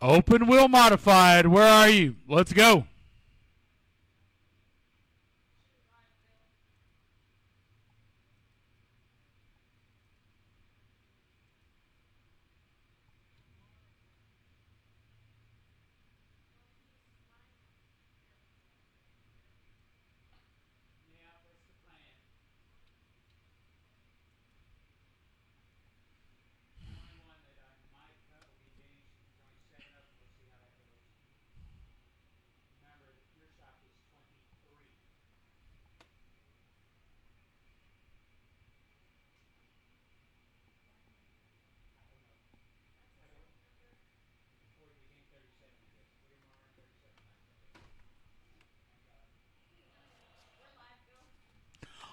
Open wheel modified. Where are you? Let's go.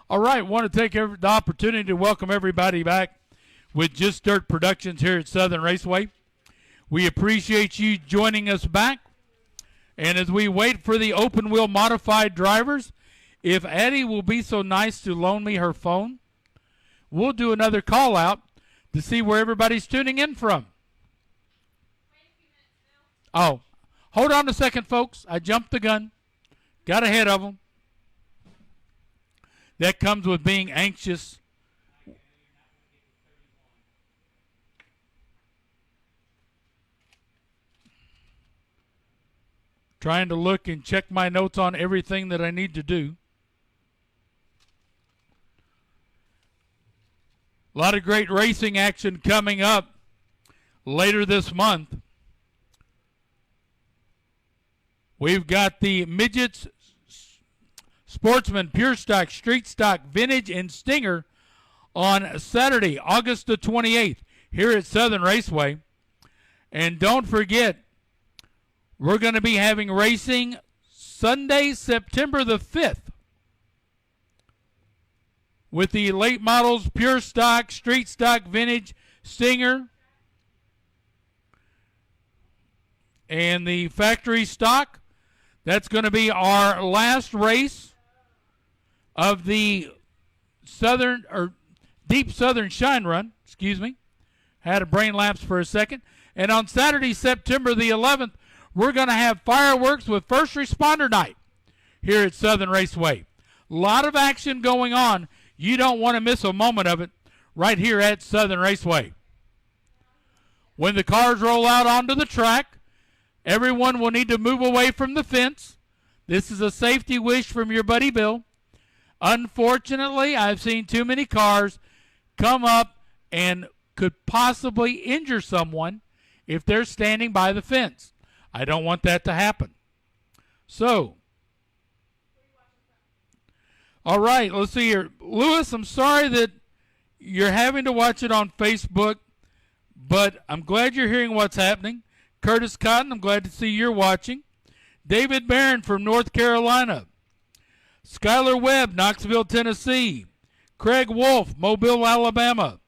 All right, want to take the opportunity to welcome everybody back with Just Dirt Productions here at Southern Raceway. We appreciate you joining us back. And as we wait for the open wheel modified drivers, if Addie will be so nice to loan me her phone, we'll do another call out to see where everybody's tuning in from. Oh, hold on a second, folks. I jumped the gun. Got ahead of them. That comes with being anxious. Trying to look and check my notes on everything that I need to do. A lot of great racing action coming up later this month. We've got the Midgets, Sportsman, Pure Stock, Street Stock, Vintage, and Stinger on Saturday, August the 28th, here at Southern Raceway. And don't forget, we're going to be having racing Sunday, September the 5th, with the late models, Pure Stock, Street Stock, Vintage, Stinger, and the factory stock. That's going to be our last race of the Deep Southern Shine Run. Excuse me. Had a brain lapse for a second. And on Saturday, September the 11th, we're going to have fireworks with First Responder Night here at Southern Raceway. A lot of action going on. You don't want to miss a moment of it right here at Southern Raceway. When the cars roll out onto the track, everyone will need to move away from the fence. This is a safety wish from your buddy Bill. Unfortunately, I've seen too many cars come up and could possibly injure someone if they're standing by the fence. I don't want that to happen. So, all right, let's see here. Lewis, I'm sorry that you're having to watch it on Facebook, but I'm glad you're hearing what's happening. Curtis Cotton, I'm glad to see you're watching. David Barron from North Carolina. Skylar Webb, Knoxville, Tennessee. Craig Wolf, Mobile, Alabama.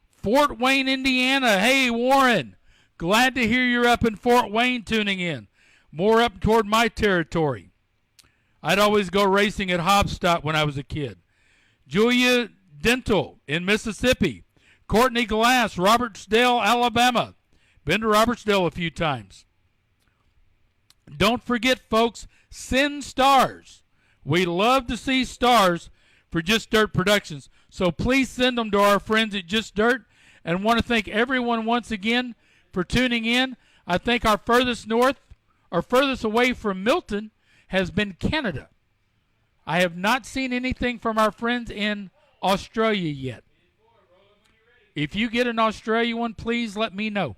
Fort Wayne, Indiana. Hey, Warren. Glad to hear you're up in Fort Wayne tuning in. More up toward my territory. I'd always go racing at Hobstadt when I was a kid. Julia Dental in Mississippi. Courtney Glass, Robertsdale, Alabama. Been to Robertsdale a few times. Don't forget, folks, send stars. We love to see stars for Just Dirt Productions. So please send them to our friends at Just Dirt. And want to thank everyone once again for tuning in. I think our furthest north, or furthest away from Milton, has been Canada. I have not seen anything from our friends in Australia yet. If you get an Australia one, please let me know.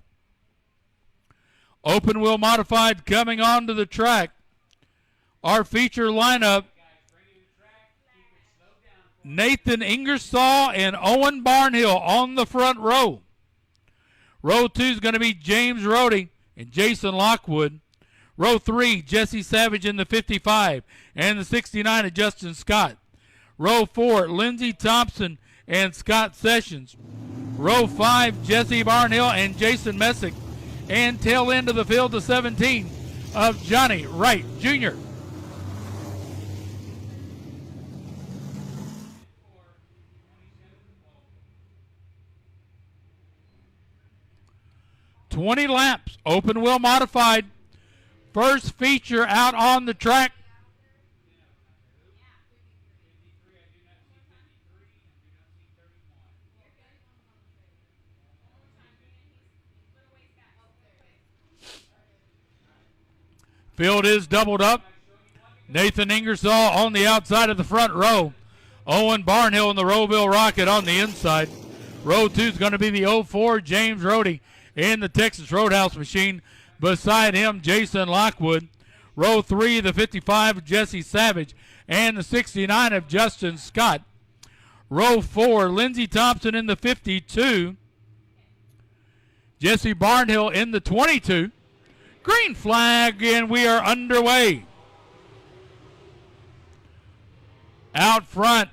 Open wheel modified coming onto the track. Our feature lineup, Nathan Ingersoll and Owen Barnhill on the front row. Row 2 is going to be James Rohde and Jason Lockwood. Row 3, Jesse Savage in the 55 and the 69 of Justin Scott. Row 4, Lindsey Thompson and Scott Sessions. Row 5, Jesse Barnhill and Jason Messick. And tail end of the field, the 17 of Johnny Wright Jr. 20 laps, open wheel modified. First feature out on the track. Field is doubled up. Nathan Ingersoll on the outside of the front row. Owen Barnhill in the Rowville Rocket on the inside. Row 2 is going to be the 04 James Rohde in the Texas Roadhouse machine. Beside him, Jason Lockwood. Row 3, the 55 Jesse Savage and the 69 of Justin Scott. Row 4, Lindsey Thompson in the 52. Jesse Barnhill in the 22. Green flag, and we are underway. Out front.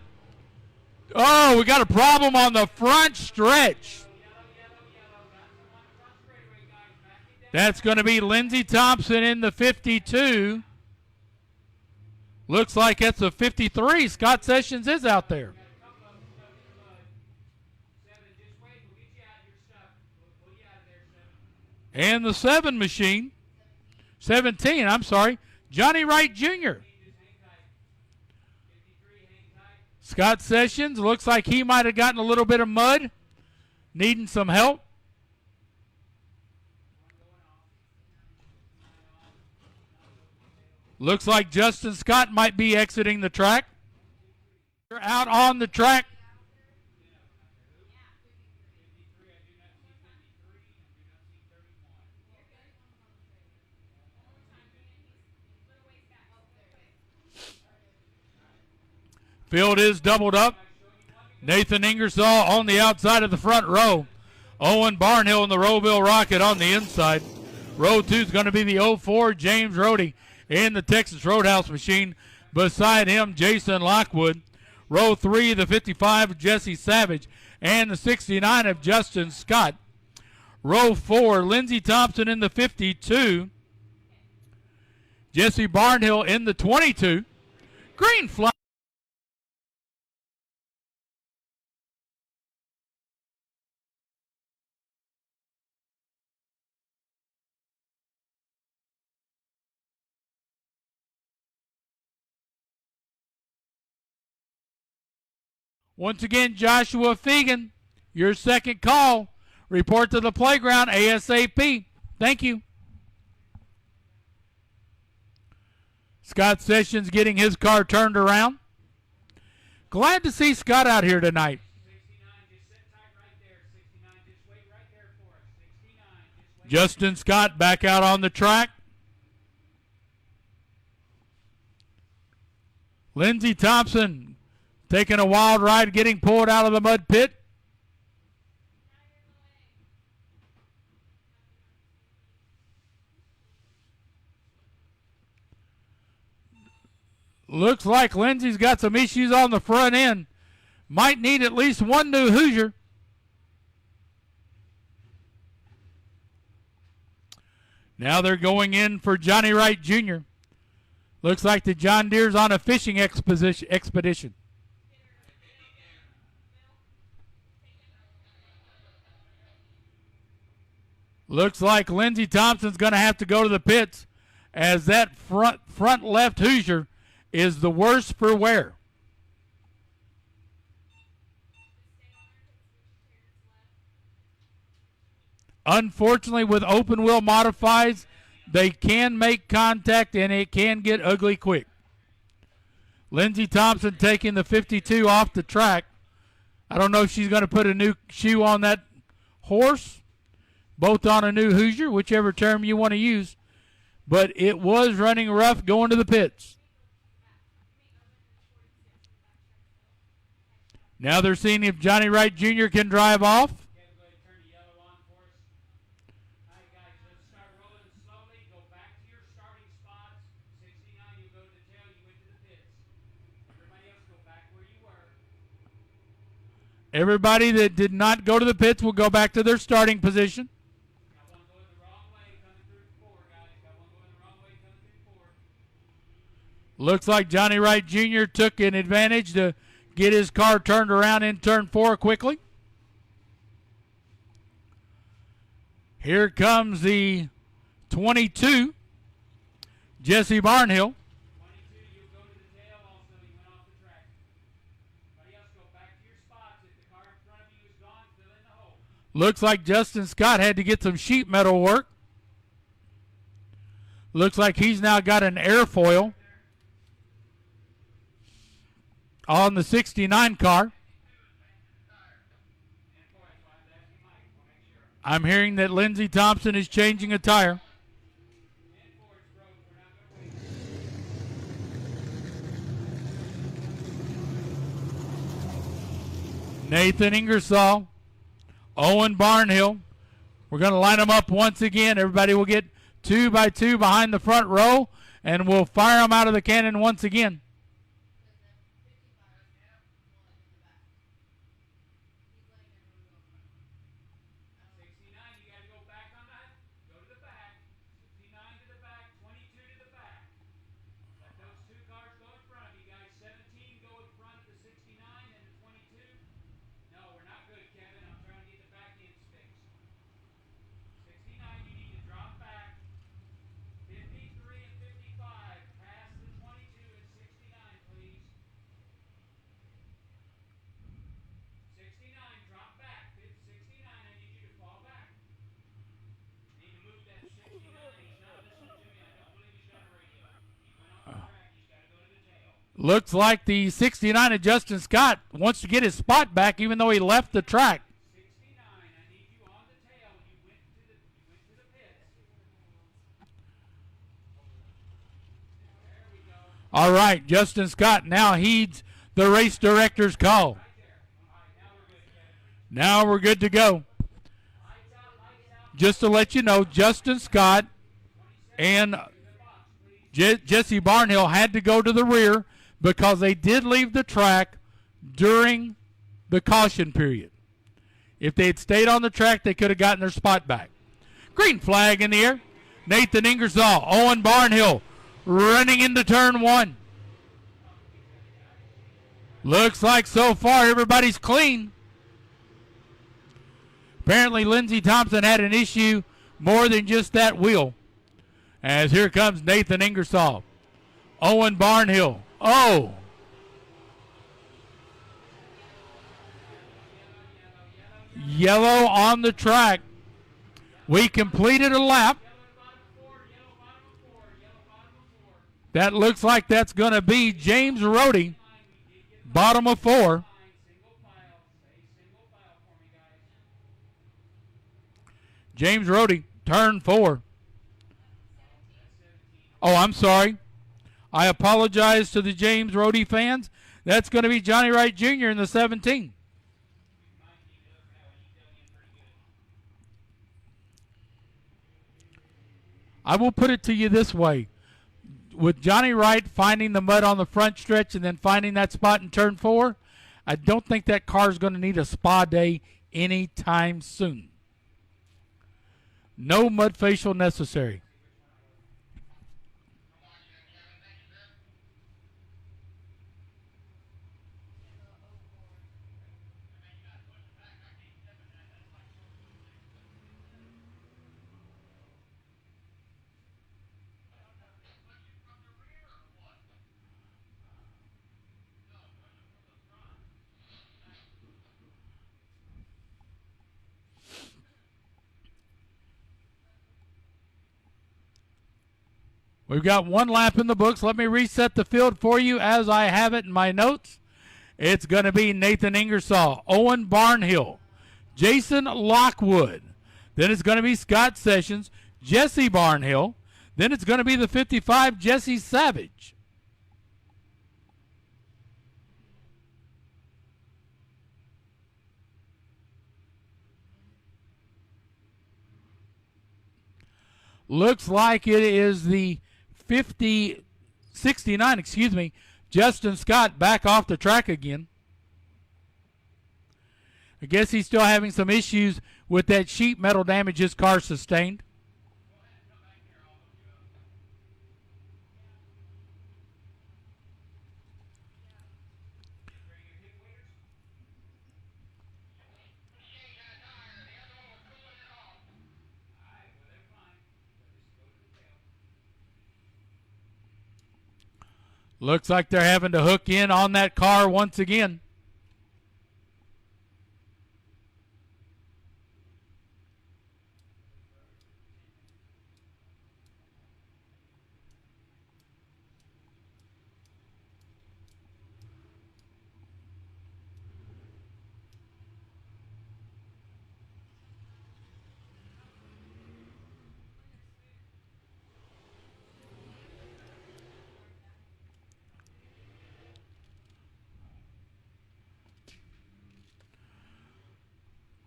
Oh, we got a problem on the front stretch. That's going to be Lindsey Thompson in the 52. Looks like it's a 53. Scott Sessions is out there. And the 7 machine. 17, I'm sorry. Johnny Wright Jr. Scott Sessions looks like he might have gotten a little bit of mud, needing some help. Looks like Justin Scott might be exiting the track. Out on the track. Field is doubled up. Nathan Ingersoll on the outside of the front row. Owen Barnhill in the Rowville Rocket on the inside. Row 2 is going to be the 04 James Rohde in the Texas Roadhouse machine. Beside him, Jason Lockwood. Row 3, the 55 Jesse Savage and the 69 of Justin Scott. Row 4, Lindsey Thompson in the 52. Jesse Barnhill in the 22. Green flag. Once again, Joshua Fegan, your second call. Report to the playground ASAP. Thank you. Scott Sessions getting his car turned around. Glad to see Scott out here tonight. 69, just sit tight right there. 69, just wait right there for us. 69, just wait. Justin Scott back out on the track. Lindsey Thompson taking a wild ride, getting pulled out of the mud pit. Looks like Lindsey's got some issues on the front end. Might need at least one new Hoosier. Now they're going in for Johnny Wright Jr. Looks like the John Deere's on a fishing expedition. Looks like Lindsey Thompson's going to have to go to the pits, as that front left Hoosier is the worst for wear. Unfortunately, with open wheel modifieds, they can make contact and it can get ugly quick. Lindsey Thompson taking the 52 off the track. I don't know if she's going to put a new shoe on that horse. Both on a new Hoosier, whichever term you want to use. But it was running rough going to the pits. Now they're seeing if Johnny Wright Jr. can drive off. Everybody that did not go to the pits will go back to their starting position. Looks like Johnny Wright Jr. took an advantage to get his car turned around in turn 4 quickly. Here comes the 22, Jesse Barnhill. 22, you go to the tail also. You went off the track. Everybody else go back to your spots. If the car in front of you is gone, fill in the hole. Looks like Justin Scott had to get some sheet metal work. Looks like he's now got an airfoil on the 69 car. I'm hearing that Lindsey Thompson is changing a tire. Nathan Ingersoll, Owen Barnhill. We're going to line them up once again. Everybody will get 2 by 2 behind the front row, and we'll fire them out of the cannon once again. Looks like the 69 of Justin Scott wants to get his spot back even though he left the track. 69, I need you on the tail. You went to the pits. There we go. All right, Justin Scott now heeds the race director's call. Right there. All right, now we're good, Kevin. Now we're good to go. Lights out. Just to let you know, Justin Scott and Jesse Barnhill had to go to the rear because they did leave the track during the caution period. If they had stayed on the track, they could have gotten their spot back. Green flag in the air. Nathan Ingersoll, Owen Barnhill running into turn 1. Looks like so far everybody's clean. Apparently Lindsey Thompson had an issue more than just that wheel. As here comes Nathan Ingersoll. Owen Barnhill. Oh. Yellow on the track. We completed a lap. That looks like that's going to be James Rohde, bottom of 4. James Rohde, turn 4. Oh, I'm sorry. I apologize to the James Rohde fans. That's going to be Johnny Wright Jr. in the 17. I will put it to you this way. With Johnny Wright finding the mud on the front stretch and then finding that spot in turn 4, I don't think that car is going to need a spa day anytime soon. No mud facial necessary. We've got one lap in the books. Let me reset the field for you as I have it in my notes. It's going to be Nathan Ingersoll, Owen Barnhill, Jason Lockwood. Then it's going to be Scott Sessions, Jesse Barnhill. Then it's going to be the 55, Jesse Savage. Looks like it is the 69, Justin Scott back off the track again. I guess he's still having some issues with that sheet metal damage his car sustained. Looks like they're having to hook in on that car once again.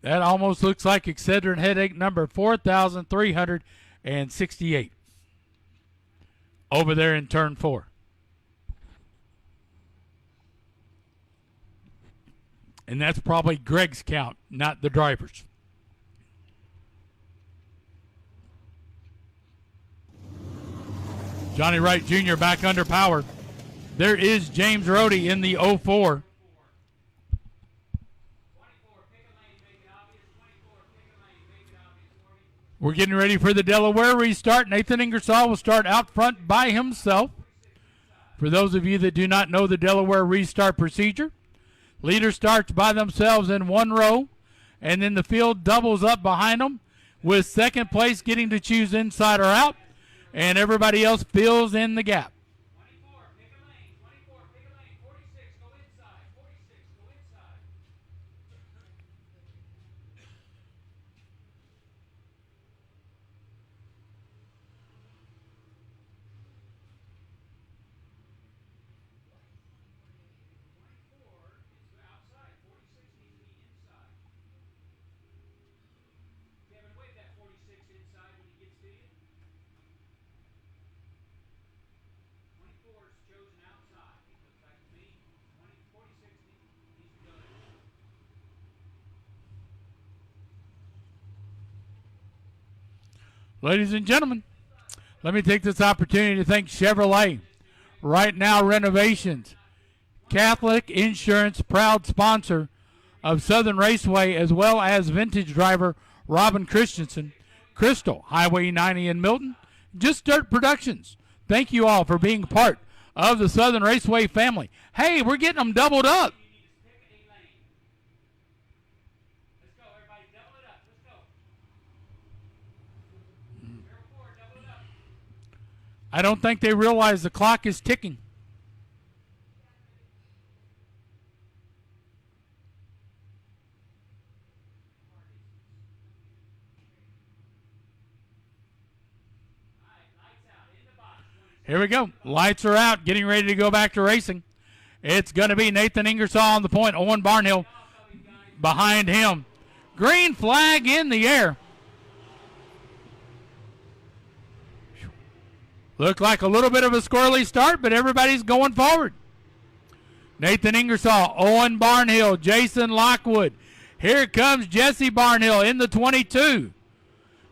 That almost looks like Excedrin headache number 4,368 over there in turn 4. And that's probably Greg's count, not the driver's. Johnny Wright Jr. back under power. There is James Rohde in the 04. We're getting ready for the Delaware restart. Nathan Ingersoll will start out front by himself. For those of you that do not know the Delaware restart procedure, leader starts by themselves in one row, and then the field doubles up behind them, with second place getting to choose inside or out, and everybody else fills in the gap. 24, pick a lane. 24, pick a lane. 46, go inside. 46, go inside. Outside, 46 needs to be inside. Kevin, wave that 46 inside when he gets to you. 24 is chosen outside. It looks like to me. 46 needs to go in. Ladies and gentlemen, let me take this opportunity to thank Chevrolet, Right Now Renovations, Catholic Insurance, proud sponsor of Southern Raceway, as well as vintage driver Robin Christensen, Crystal, Highway 90 in Milton, Just Dirt Productions. Thank you all for being part of the Southern Raceway family. Hey, we're getting them doubled up. Let's go, everybody. Double it up. Let's go. Barrel 4, double it up. I don't think they realize the clock is ticking. Here we go. Lights are out. Getting ready to go back to racing. It's going to be Nathan Ingersoll on the point. Owen Barnhill behind him. Green flag in the air. Looked like a little bit of a squirrely start, but everybody's going forward. Nathan Ingersoll, Owen Barnhill, Jason Lockwood. Here comes Jesse Barnhill in the 22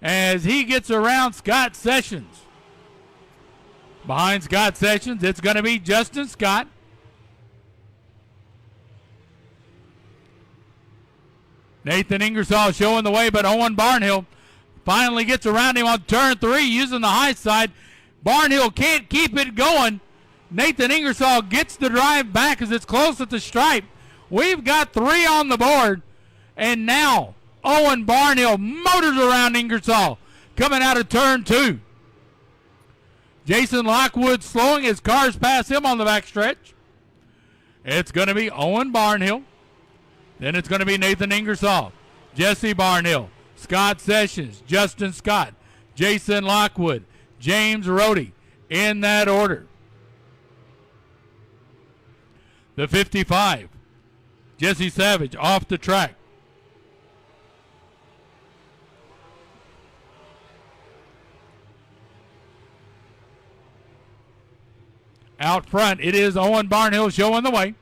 as he gets around Scott Sessions. Behind Scott Sessions, it's going to be Justin Scott. Nathan Ingersoll showing the way, but Owen Barnhill finally gets around him on turn 3 using the high side. Barnhill can't keep it going. Nathan Ingersoll gets the drive back as it's close at the stripe. We've got 3 on the board. And now Owen Barnhill motors around Ingersoll coming out of turn 2. Jason Lockwood slowing his cars past him on the backstretch. It's going to be Owen Barnhill. Then it's going to be Nathan Ingersoll, Jesse Barnhill, Scott Sessions, Justin Scott, Jason Lockwood, James Rohde, in that order. The 55, Jesse Savage off the track. Out front, it is Owen Barnhill showing the way,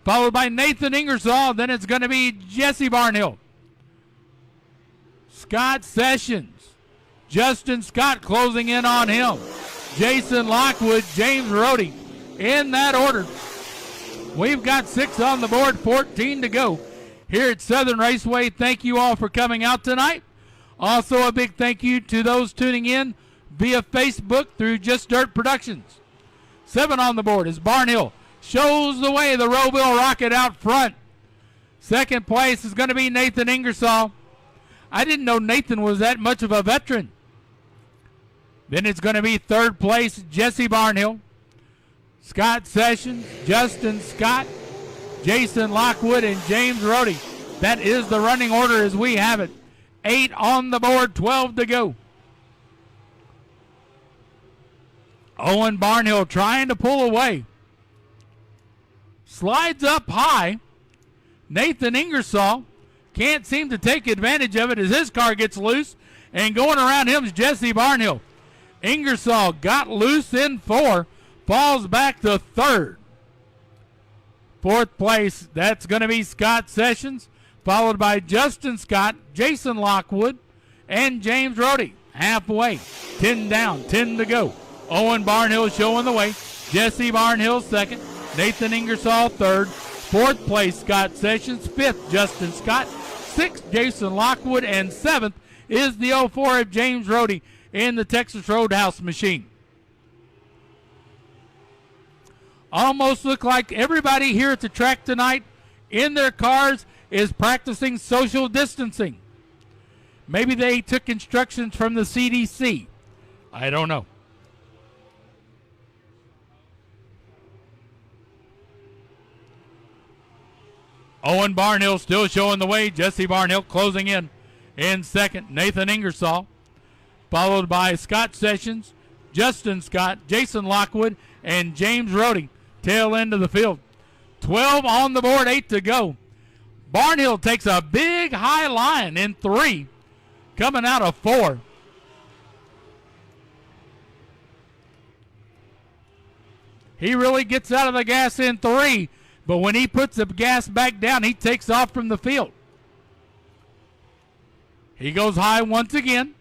followed by Nathan Ingersoll. Then it's going to be Jesse Barnhill, Scott Sessions, Justin Scott closing in on him, Jason Lockwood, James Rohde, in that order. We've got 6 on the board, 14 to go here at Southern Raceway. Thank you all for coming out tonight. Also a big thank you to those tuning in via Facebook through Just Dirt Productions. 7 on the board as Barnhill shows the way. The Roeville Rocket out front. Second place is going to be Nathan Ingersoll. I didn't know Nathan was that much of a veteran. Then it's going to be third place, Jesse Barnhill, Scott Sessions, Justin Scott, Jason Lockwood, and James Rohde. That is the running order as we have it. 8 on the board, 12 to go. Owen Barnhill trying to pull away. Slides up high. Nathan Ingersoll can't seem to take advantage of it as his car gets loose. And going around him is Jesse Barnhill. Ingersoll got loose in 4. Falls back to 3rd. 4th place, that's going to be Scott Sessions. Followed by Justin Scott, Jason Lockwood, and James Rohde. Halfway. 10 down, 10 to go. Owen Barnhill showing the way. Jesse Barnhill second. Nathan Ingersoll third. 4th place, Scott Sessions. 5th, Justin Scott. 6th, Jason Lockwood. And 7th is the 04 of James Rohde in the Texas Roadhouse machine. Almost look like everybody here at the track tonight in their cars is practicing social distancing. Maybe they took instructions from the CDC. I don't know. Owen Barnhill still showing the way. Jesse Barnhill closing in second. Nathan Ingersoll, followed by Scott Sessions, Justin Scott, Jason Lockwood, and James Rohde. Tail end of the field. 12 on the board, 8 to go. Barnhill takes a big high line in 3, coming out of 4. He really gets out of the gas in 3, but when he puts the gas back down, he takes off from the field. He goes high once again.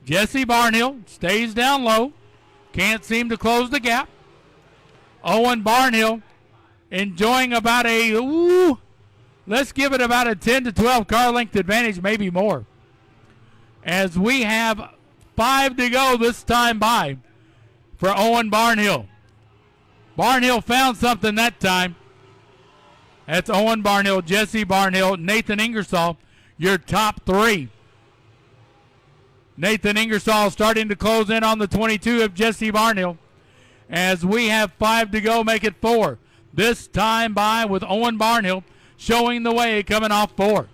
Jesse Barnhill stays down low. Can't seem to close the gap. Owen Barnhill enjoying about let's give it about a 10 to 12 car length advantage, maybe more. As we have 5 to go this time by for Owen Barnhill. Barnhill found something that time. That's Owen Barnhill, Jesse Barnhill, Nathan Ingersoll, your top 3. Nathan Ingersoll starting to close in on the 22 of Jesse Barnhill. As we have 5 to go, make it 4. This time by with Owen Barnhill showing the way, coming off 4.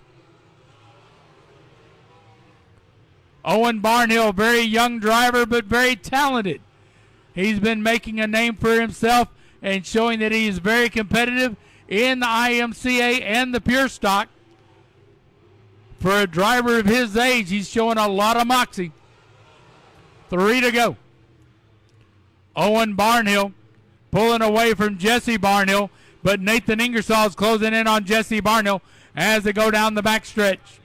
Owen Barnhill, very young driver, but very talented. He's been making a name for himself and showing that he is very competitive in the IMCA and the Pure Stock. For a driver of his age, he's showing a lot of moxie. 3 to go. Owen Barnhill pulling away from Jesse Barnhill, but Nathan Ingersoll is closing in on Jesse Barnhill as they go down the backstretch.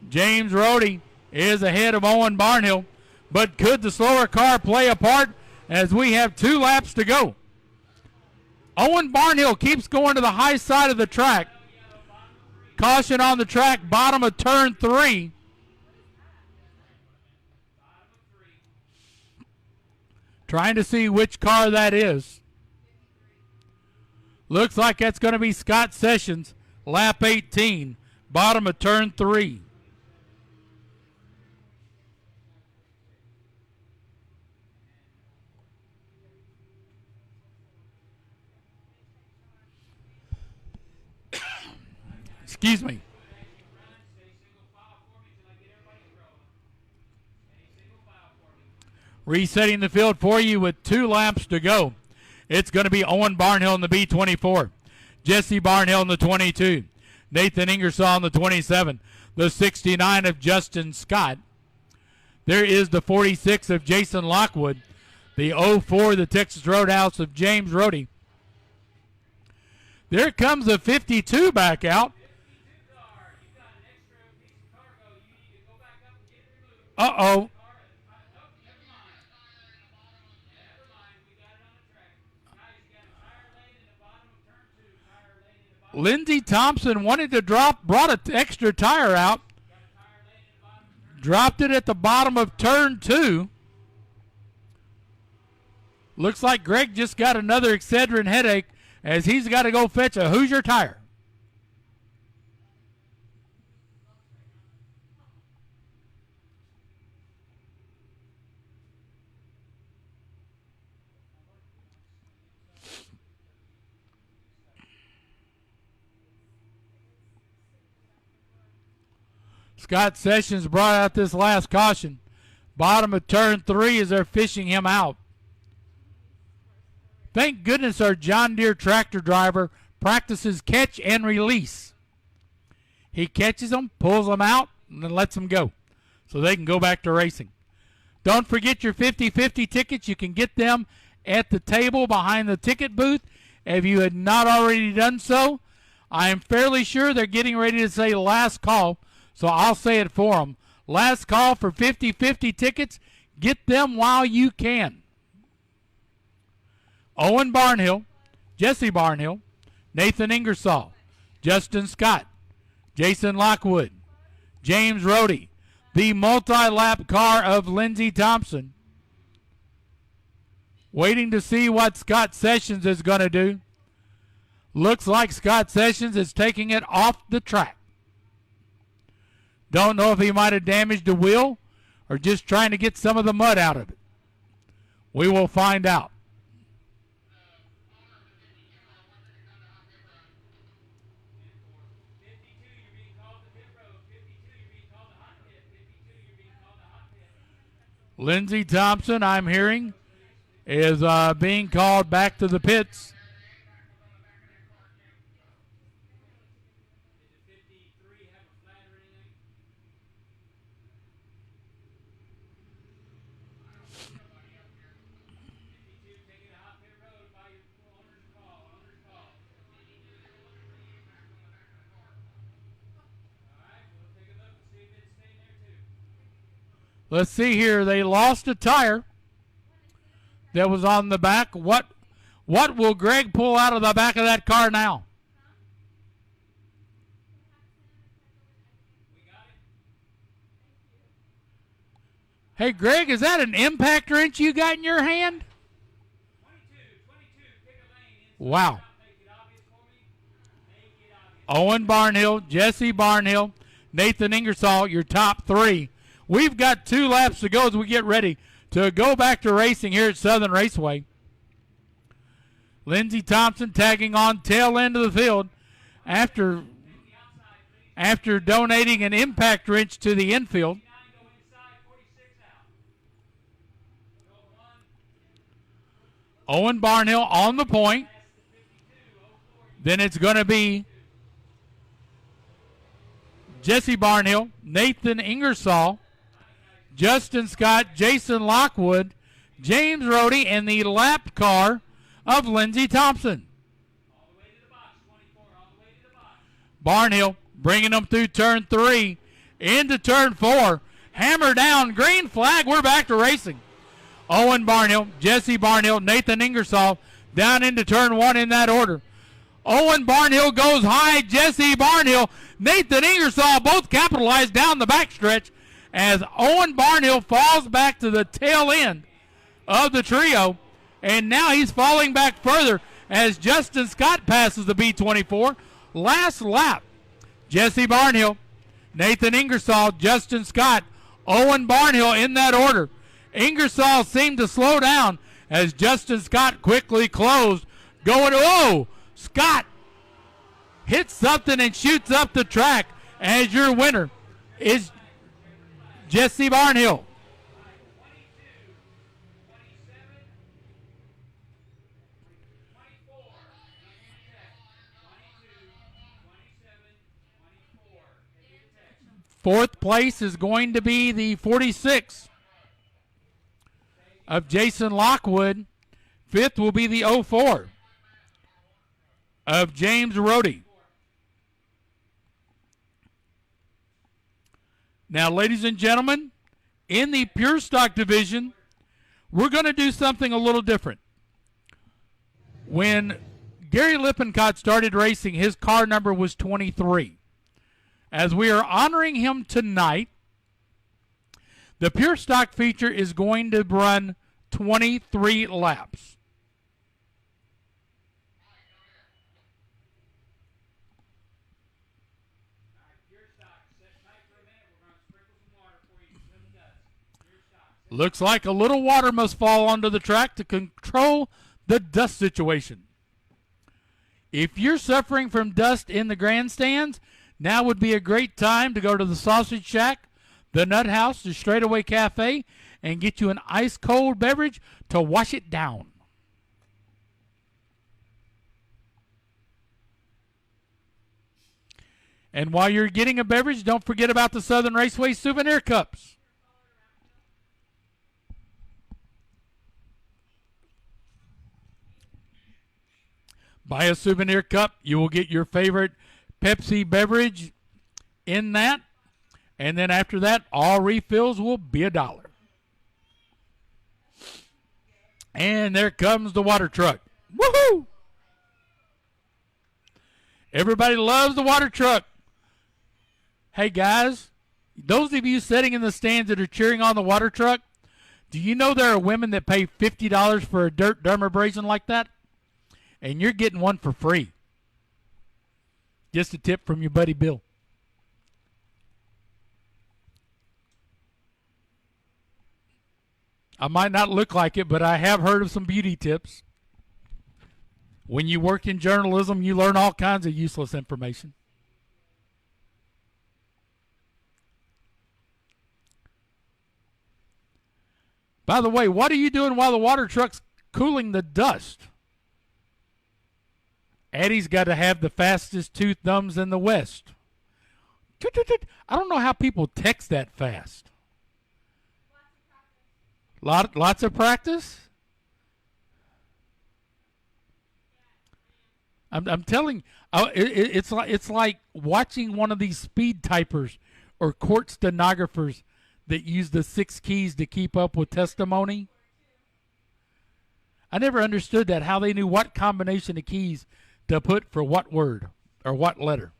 James Rohde is ahead of Owen Barnhill, but could the slower car play a part as we have 2 laps to go? Owen Barnhill keeps going to the high side of the track. Caution on the track, bottom of turn 3. Trying to see which car that is. Looks like that's going to be Scott Sessions, lap 18, bottom of turn 3. Excuse me. Resetting the field for you with 2 laps to go. It's going to be Owen Barnhill in the B24. Jesse Barnhill in the 22. Nathan Ingersoll in the 27. The 69 of Justin Scott. There is the 46 of Jason Lockwood. The 04, the Texas Roadhouse of James Rohde. There comes a 52 back out. Uh-oh. Lindsey Thompson wanted to brought an extra tire out. Dropped it at the bottom of turn 2. Looks like Greg just got another Excedrin headache as he's got to go fetch a Hoosier tire. Scott Sessions brought out this last caution. Bottom of turn 3 as they're fishing him out. Thank goodness our John Deere tractor driver practices catch and release. He catches them, pulls them out, and then lets them go so they can go back to racing. Don't forget your 50-50 tickets. You can get them at the table behind the ticket booth. If you had not already done so, I am fairly sure they're getting ready to say last call, so I'll say it for them. Last call for 50-50 tickets. Get them while you can. Owen Barnhill, Jesse Barnhill, Nathan Ingersoll, Justin Scott, Jason Lockwood, James Rohde, the multi-lap car of Lindsey Thompson. Waiting to see what Scott Sessions is going to do. Looks like Scott Sessions is taking it off the track. Don't know if he might have damaged the wheel or just trying to get some of the mud out of it. We will find out. Lindsey Thompson, I'm hearing, is being called back to the pits. Let's see here. They lost a tire that was on the back. What will Greg pull out of the back of that car now? Hey, Greg, is that an impact wrench you got in your hand? 22, pick a lane. Wow. Make it obvious for me. Make it obvious. Owen Barnhill, Jesse Barnhill, Nathan Ingersoll, your top 3. We've got 2 laps to go as we get ready to go back to racing here at Southern Raceway. Lindsey Thompson tagging on tail end of the field after donating an impact wrench to the infield. Owen Barnhill on the point. Then it's going to be Jesse Barnhill, Nathan Ingersoll, Justin Scott, Jason Lockwood, James Rohde, and the lap car of Lindsey Thompson. All the way to the box, 24, all the way to the box. Barnhill bringing them through turn 3 into turn 4. Hammer down, green flag, we're back to racing. Owen Barnhill, Jesse Barnhill, Nathan Ingersoll down into turn 1 in that order. Owen Barnhill goes high, Jesse Barnhill, Nathan Ingersoll both capitalized down the backstretch as Owen Barnhill falls back to the tail end of the trio, and now he's falling back further as Justin Scott passes the B24. Last lap, Jesse Barnhill, Nathan Ingersoll, Justin Scott, Owen Barnhill in that order. Ingersoll seemed to slow down as Justin Scott quickly closed, going, oh, Scott hits something and shoots up the track as your winner is Jesse Barnhill. 4th place is going to be the 46 of Jason Lockwood. 5th will be the 04 of James Rohde. Now, ladies and gentlemen, in the pure stock division, we're going to do something a little different. When Gary Lippincott started racing, his car number was 23. As we are honoring him tonight, the pure stock feature is going to run 23 laps. Looks like a little water must fall onto the track to control the dust situation. If you're suffering from dust in the grandstands, now would be a great time to go to the Sausage Shack, the Nut House, the Straightaway Cafe, and get you an ice-cold beverage to wash it down. And while you're getting a beverage, don't forget about the Southern Raceway souvenir cups. Buy a souvenir cup. You will get your favorite Pepsi beverage in that. And then after that, all refills will be $1. And there comes the water truck. Woohoo! Everybody loves the water truck. Hey, guys, those of you sitting in the stands that are cheering on the water truck, do you know there are women that pay $50 for a dirt dermabrasion like that? And you're getting one for free. Just a tip from your buddy Bill. I might not look like it, but I have heard of some beauty tips. When you work in journalism, you learn all kinds of useless information. By the way, what are you doing while the water truck's cooling the dust? Eddie's got to have the fastest tooth thumbs in the West. I don't know how people text that fast. Lots of practice? I'm telling you, it's like watching one of these speed typers or court stenographers that use the 6 keys to keep up with testimony. I never understood that, how they knew what combination of keys to put for what word or what letter.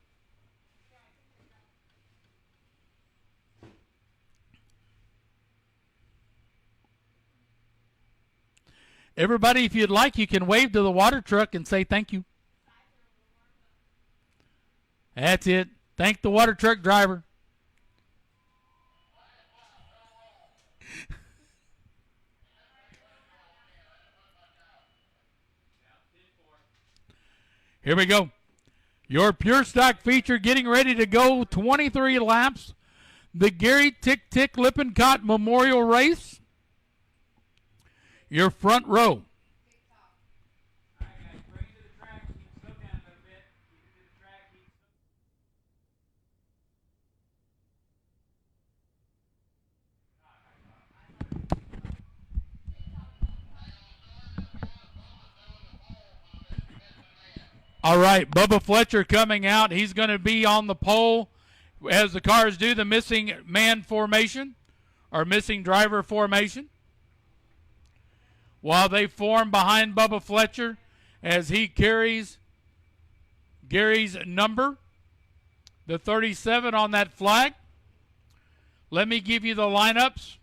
Everybody, if you'd like, you can wave to the water truck and say thank you. That's it. Thank the water truck driver. Here we go. Your pure stock feature getting ready to go 23 laps. The Gary Tic-Tic Lippincott Memorial Race. Your front row. All right, Bubba Fletcher coming out. He's going to be on the pole as the cars do the missing man formation or missing driver formation. While they form behind Bubba Fletcher as he carries Gary's number, the 37 on that flag. Let me give you the lineups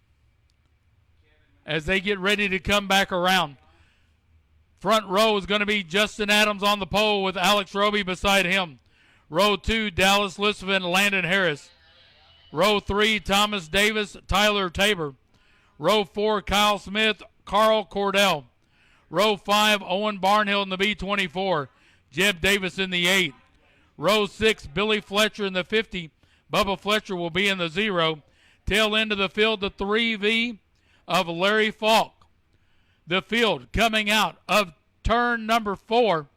as they get ready to come back around. Front row is going to be Justin Adams on the pole with Alex Roby beside him. Row 2, Dallas Lisvin, Landon Harris. Row 3, Thomas Davis, Tyler Tabor. Row 4, Kyle Smith, Carl Cordell. Row 5, Owen Barnhill in the B24. Jeb Davis in the 8. Row 6, Billy Fletcher in the 50. Bubba Fletcher will be in the 0. Tail end of the field, the 3V of Larry Falk. The field coming out of turn number 4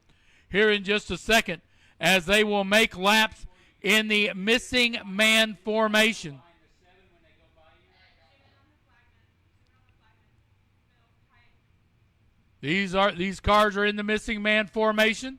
here in just a second as they will make laps in the missing man formation. These cars are in the missing man formation.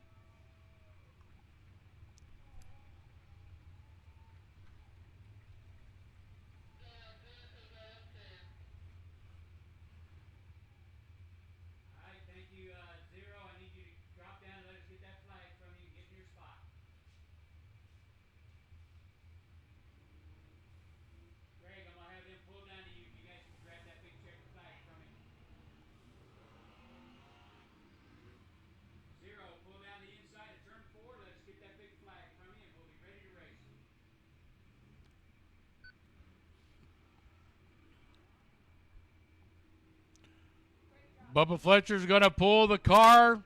Bubba Fletcher's going to pull the car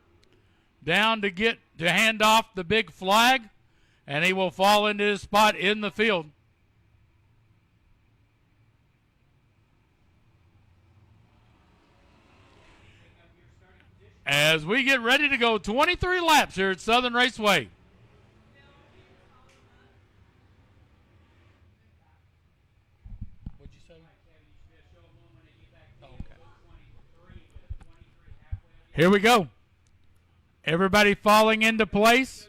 down to hand off the big flag, and he will fall into his spot in the field. As we get ready to go 23 laps here at Southern Raceway. What'd you say? Oh, okay. Here we go. Everybody falling into place.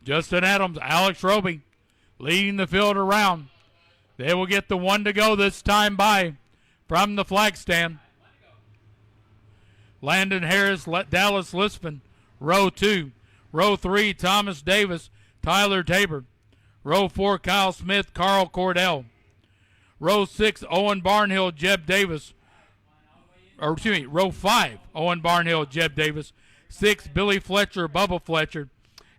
Justin Adams, Alex Roby leading the field around. They will get the 1 to go this time by from the flag stand. Landon Harris, Dallas Lispin, row 2. Row 3, Thomas Davis, Tyler Tabor. Row 4, Kyle Smith, Carl Cordell. Row 6, Owen Barnhill, Jeb Davis. Row 5, Owen Barnhill, Jeb Davis. 6, Billy Fletcher, Bubba Fletcher.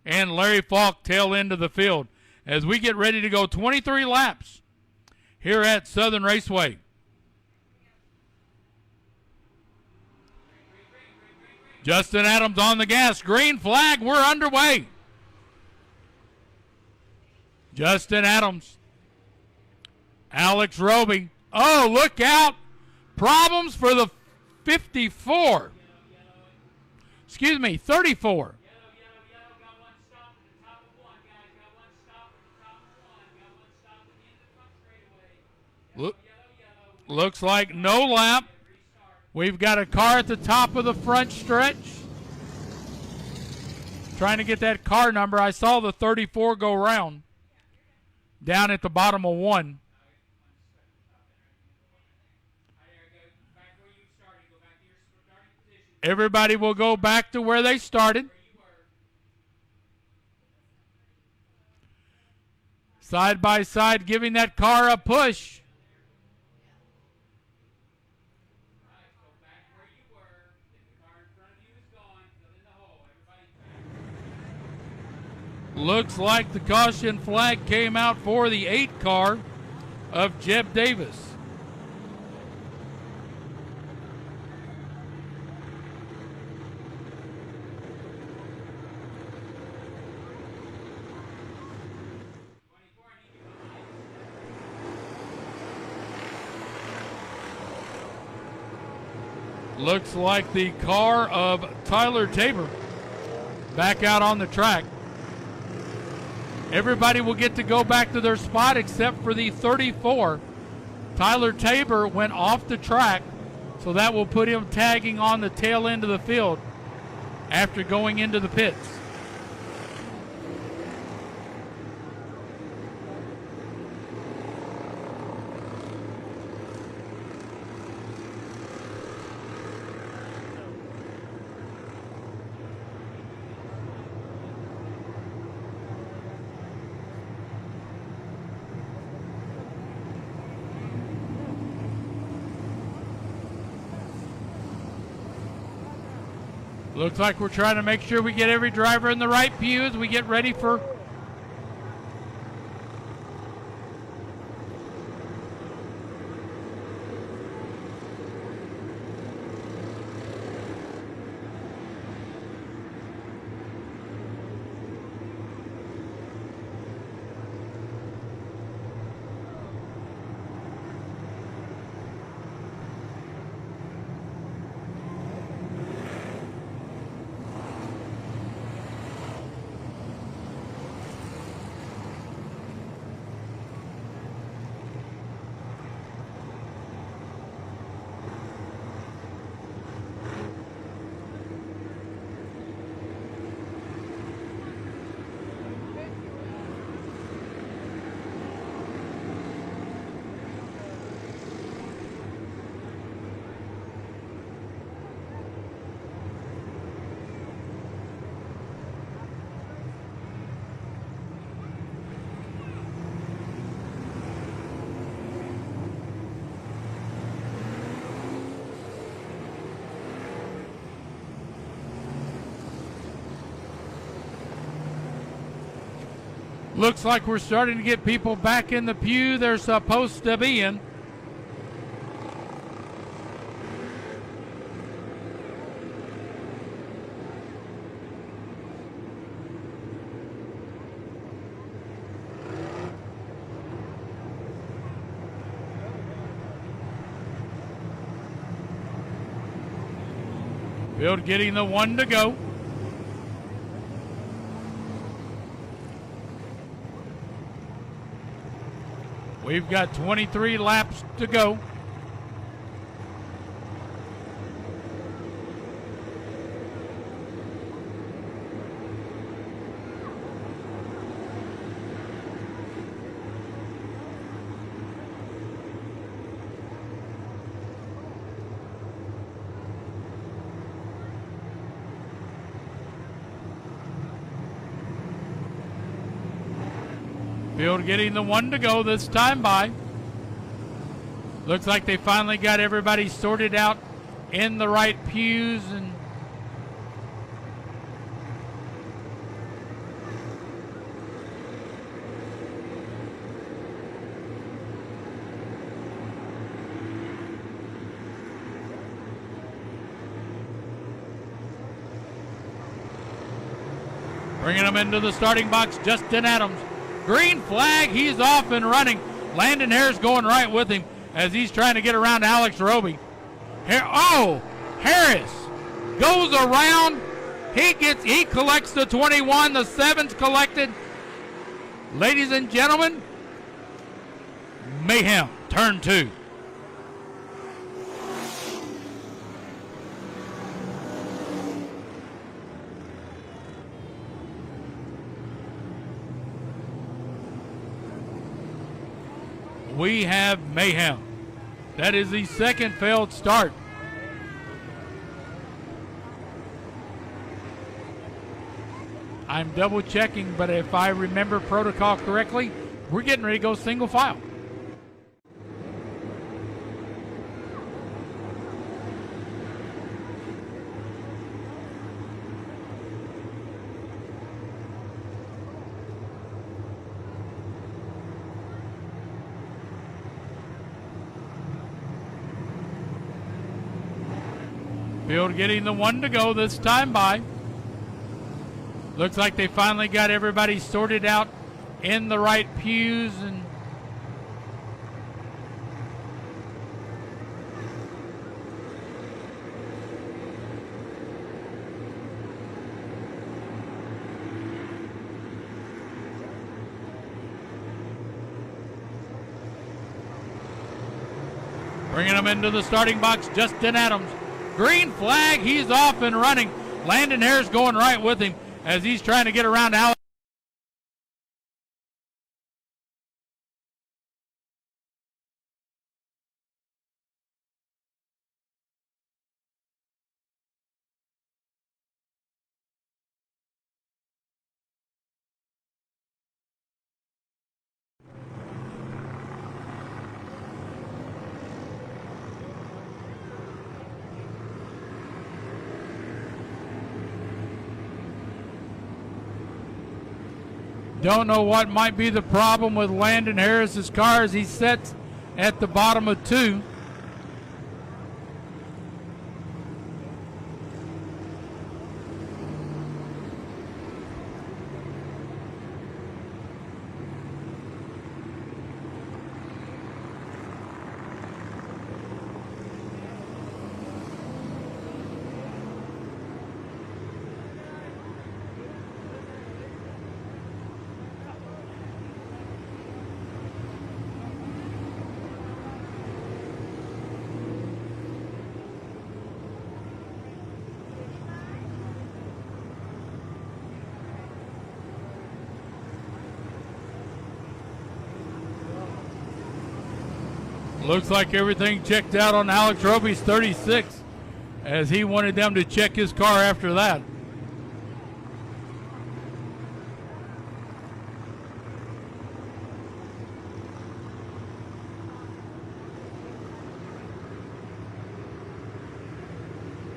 And Larry Falk tail end of the field as we get ready to go 23 laps here at Southern Raceway. Justin Adams on the gas. Green flag. We're underway. Justin Adams. Alex Roby. Oh, look out. Problems for the 54. Excuse me, 34. Looks like no lap. We've got a car at the top of the front stretch. Trying to get that car number. I saw the 34 go round down at the bottom of 1. Everybody will go back to where they started. Side by side, giving that car a push. Looks like the caution flag came out for the 8 car of Jeb Davis. Looks like the car of Tyler Tabor back out on the track. Everybody will get to go back to their spot except for the 34. Tyler Tabor went off the track, so that will put him tagging on the tail end of the field after going into the pits. Looks like we're trying to make sure we get every driver in the right pew as we get ready for Looks like we're starting to get people back in the pew they're supposed to be in. Field getting the 1 to go. We've got 23 laps to go. Field getting the 1 to go this time by. Looks like they finally got everybody sorted out in the right pews and bringing them into the starting box, Justin Adams. Green flag, he's off and running. Landon Harris going right with him as he's trying to get around Alex Roby. Harris goes around. He collects the 21. The 7's collected. Ladies and gentlemen, mayhem, turn 2. We have mayhem. That is the second failed start. I'm double checking, but if I remember protocol correctly, we're getting ready to go single file. Field getting the 1 to go this time by. Looks like they finally got everybody sorted out in the right pews and bringing them into the starting box, Justin Adams. Green flag, he's off and running. Landon Harris going right with him as he's trying to get around Alex. Don't know what might be the problem with Landon Harris's car as he sets at the bottom of 2. Looks like everything checked out on Alex Roby's 36 as he wanted them to check his car after that.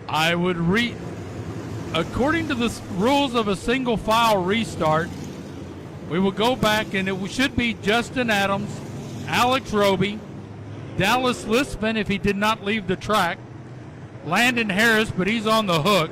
I would according to the rules of a single file restart, We will go back, and it should be Justin Adams, Alex Roby, Dallas Lispin if he did not leave the track, Landon Harris, but he's on the hook.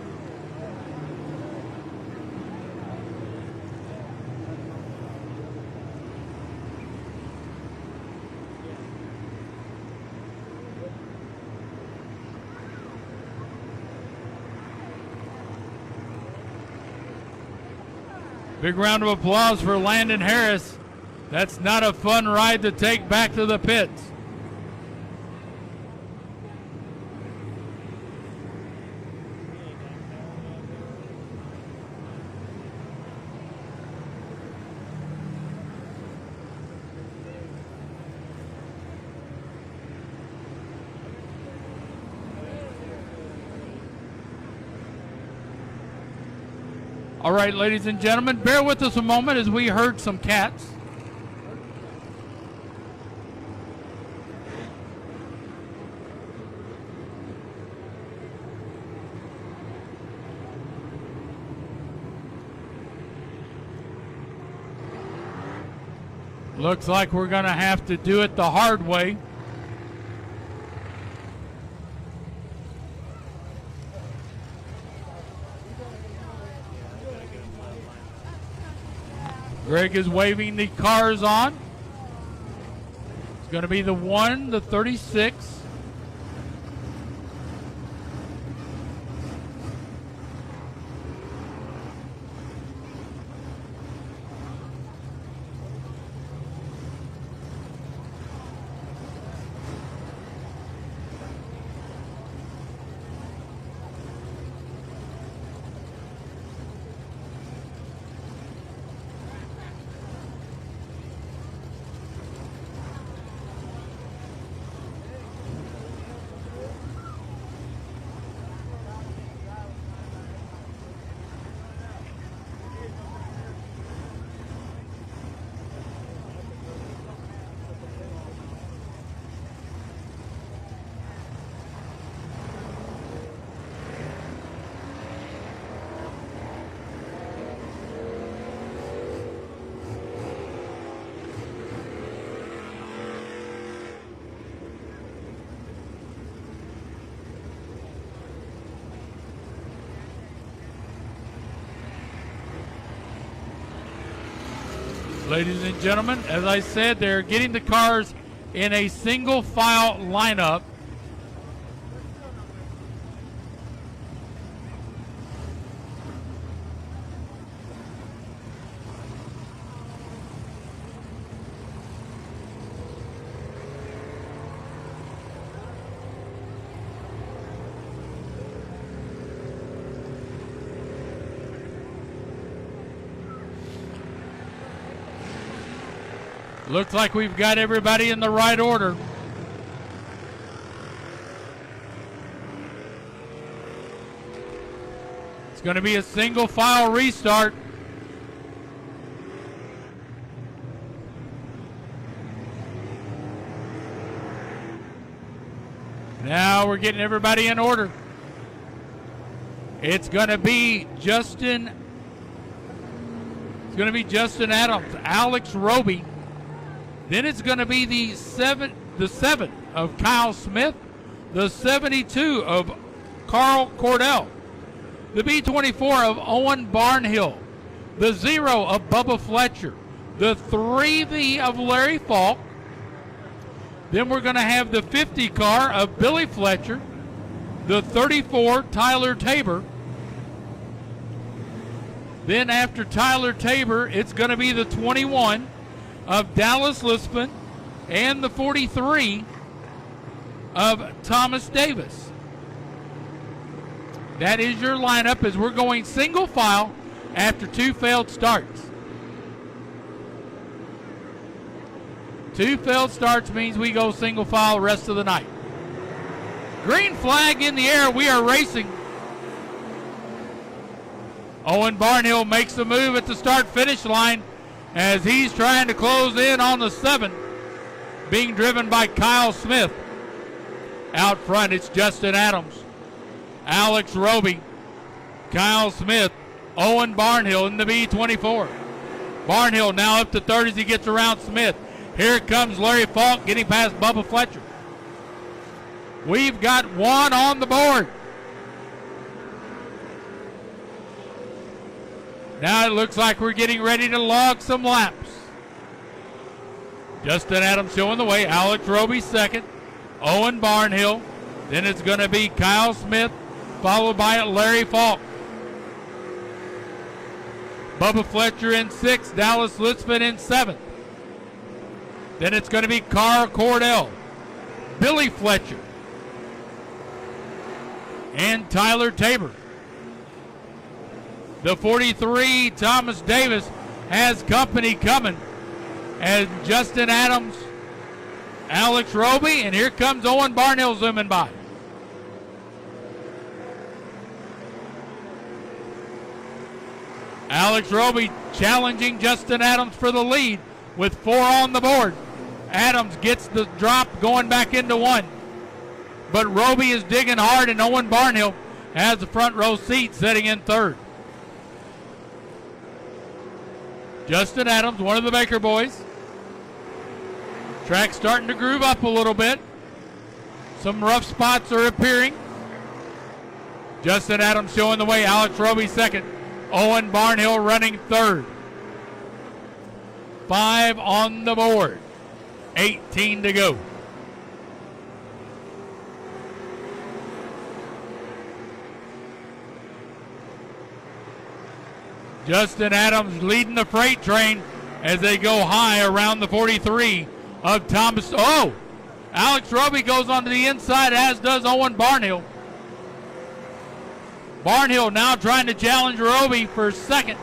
Big round of applause for Landon Harris. That's not a fun ride to take back to the pits. All right, ladies and gentlemen, bear with us a moment as we heard some cats. Looks like we're going to have to do it the hard way. Greg is waving the cars on. It's going to be the 1, the 36. Ladies and gentlemen, as I said, they're getting the cars in a single file lineup. Looks like we've got everybody in the right order. It's going to be a single file restart. Now we're getting everybody in order. It's going to be Justin Adams, Alex Roby. Then it's going to be the 7 of Kyle Smith, the 72 of Carl Cordell, the B24 of Owen Barnhill, the 0 of Bubba Fletcher, the 3V of Larry Falk. Then we're going to have the 50 car of Billy Fletcher, the 34 Tyler Tabor. Then after Tyler Tabor, it's going to be the 21 of Dallas Lispin and the 43 of Thomas Davis. That is your lineup as we're going single file after 2 failed starts. 2 failed starts means we go single file the rest of the night. Green flag in the air, we are racing. Owen Barnhill makes the move at the start-finish line as he's trying to close in on the 7, being driven by Kyle Smith. Out front, it's Justin Adams, Alex Roby, Kyle Smith, Owen Barnhill in the B24. Barnhill now up to third as he gets around Smith. Here comes Larry Falk getting past Bubba Fletcher. We've got one on the board. Now it looks like we're getting ready to log some laps. Justin Adams showing the way. Alex Roby second. Owen Barnhill. Then it's going to be Kyle Smith, followed by Larry Falk. Bubba Fletcher in sixth. Dallas Litzman in seventh. Then it's going to be Carl Cordell, Billy Fletcher, and Tyler Tabor. The 43, Thomas Davis, has company coming. And Justin Adams, Alex Roby, and here comes Owen Barnhill zooming by. Alex Roby challenging Justin Adams for the lead with 4 on the board. Adams gets the drop going back into 1. But Roby is digging hard, and Owen Barnhill has the front row seat sitting in third. Justin Adams, one of the Baker boys. Track starting to groove up a little bit. Some rough spots are appearing. Justin Adams showing the way. Alex Roby second. Owen Barnhill running third. 5 on the board. 18 to go. Justin Adams leading the freight train as they go high around the 43 of Thomas. Oh, Alex Roby goes onto the inside, as does Owen Barnhill. Barnhill now trying to challenge Roby for second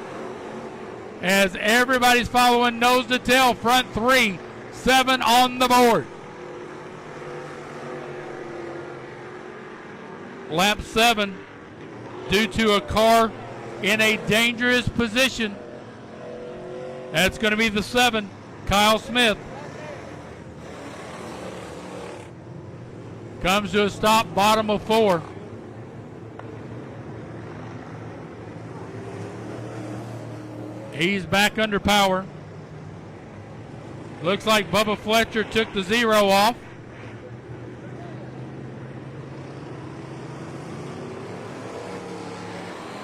as everybody's following nose to tail. Front 3, 7 on the board. Lap 7 due to a car in a dangerous position. That's going to be the 7, Kyle Smith. Comes to a stop, bottom of 4. He's back under power. Looks like Bubba Fletcher took the 0 off.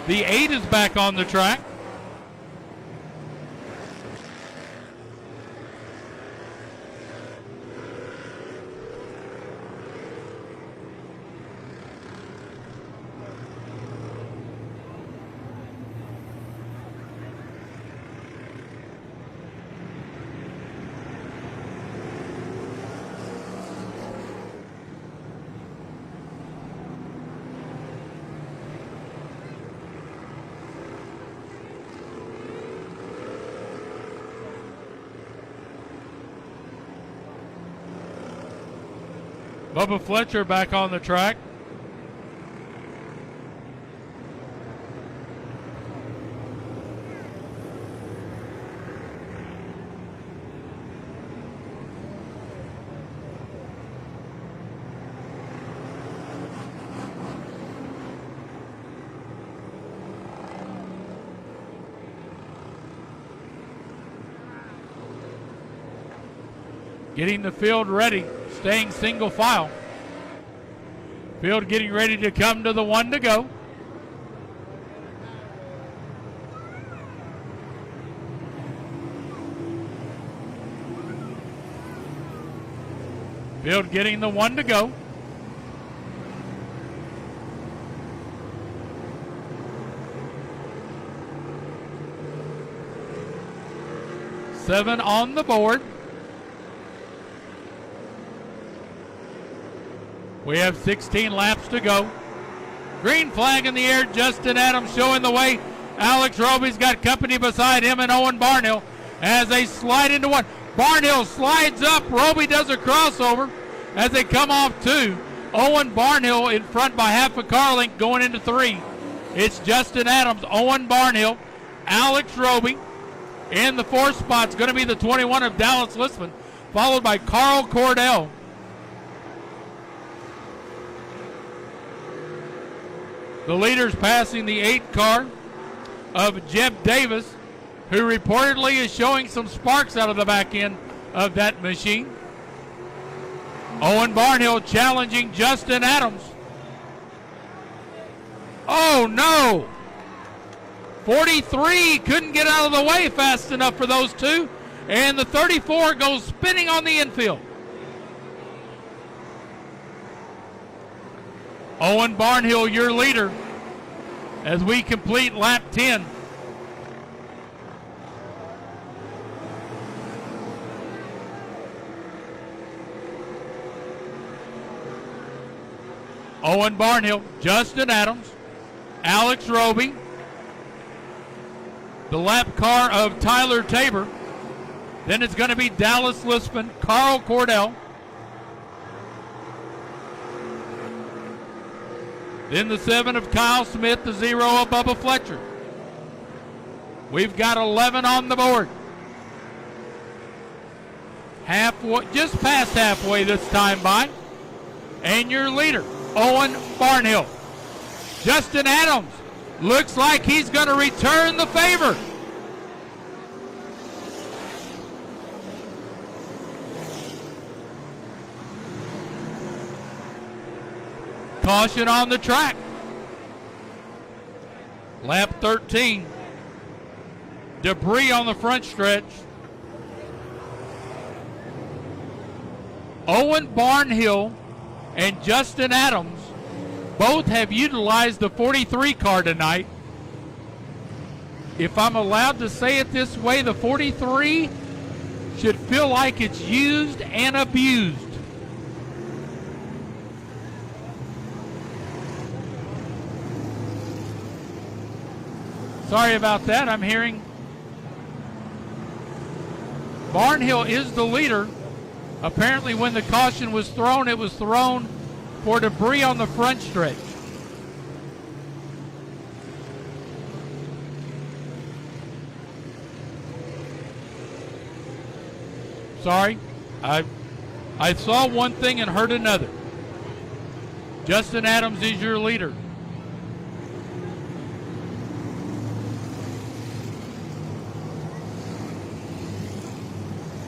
The 8 is back on the track. Bubba Fletcher back on the track. Getting the field ready, staying single file. Field getting ready to come to the 1 to go. Field getting the 1 to go. Seven on the board. We have 16 laps to go. Green flag in the air. Justin Adams showing the way. Alex Roby's got company beside him and Owen Barnhill as they slide into 1. Barnhill slides up. Roby does a crossover as they come off 2. Owen Barnhill in front by half a car length going into 3. It's Justin Adams, Owen Barnhill, Alex Roby. In the 4th spot is going to be the 21 of Dallas Litzman, followed by Carl Cordell. The leaders passing the 8 car of Jeb Davis who reportedly is showing some sparks out of the back end of that machine. Owen Barnhill challenging Justin Adams. Oh no! 43 couldn't get out of the way fast enough for those two, and the 34 goes spinning on the infield. Owen Barnhill, your leader, as we complete lap 10. Owen Barnhill, Justin Adams, Alex Roby, the lap car of Tyler Tabor. Then it's going to be Dallas Lispin, Carl Cordell. Then the 7 of Kyle Smith, the 0 of Bubba Fletcher. We've got 11 on the board. Halfway, just past halfway this time by. And your leader, Owen Barnhill. Justin Adams looks like he's going to return the favor. Caution on the track. Lap 13. Debris on the front stretch. Owen Barnhill and Justin Adams both have utilized the 43 car tonight. If I'm allowed to say it this way, the 43 should feel like it's used and abused. Sorry about that. I'm hearing Barnhill is the leader. Apparently when the caution was thrown, it was thrown for debris on the front stretch. Sorry. I saw one thing and heard another. Justin Adams is your leader.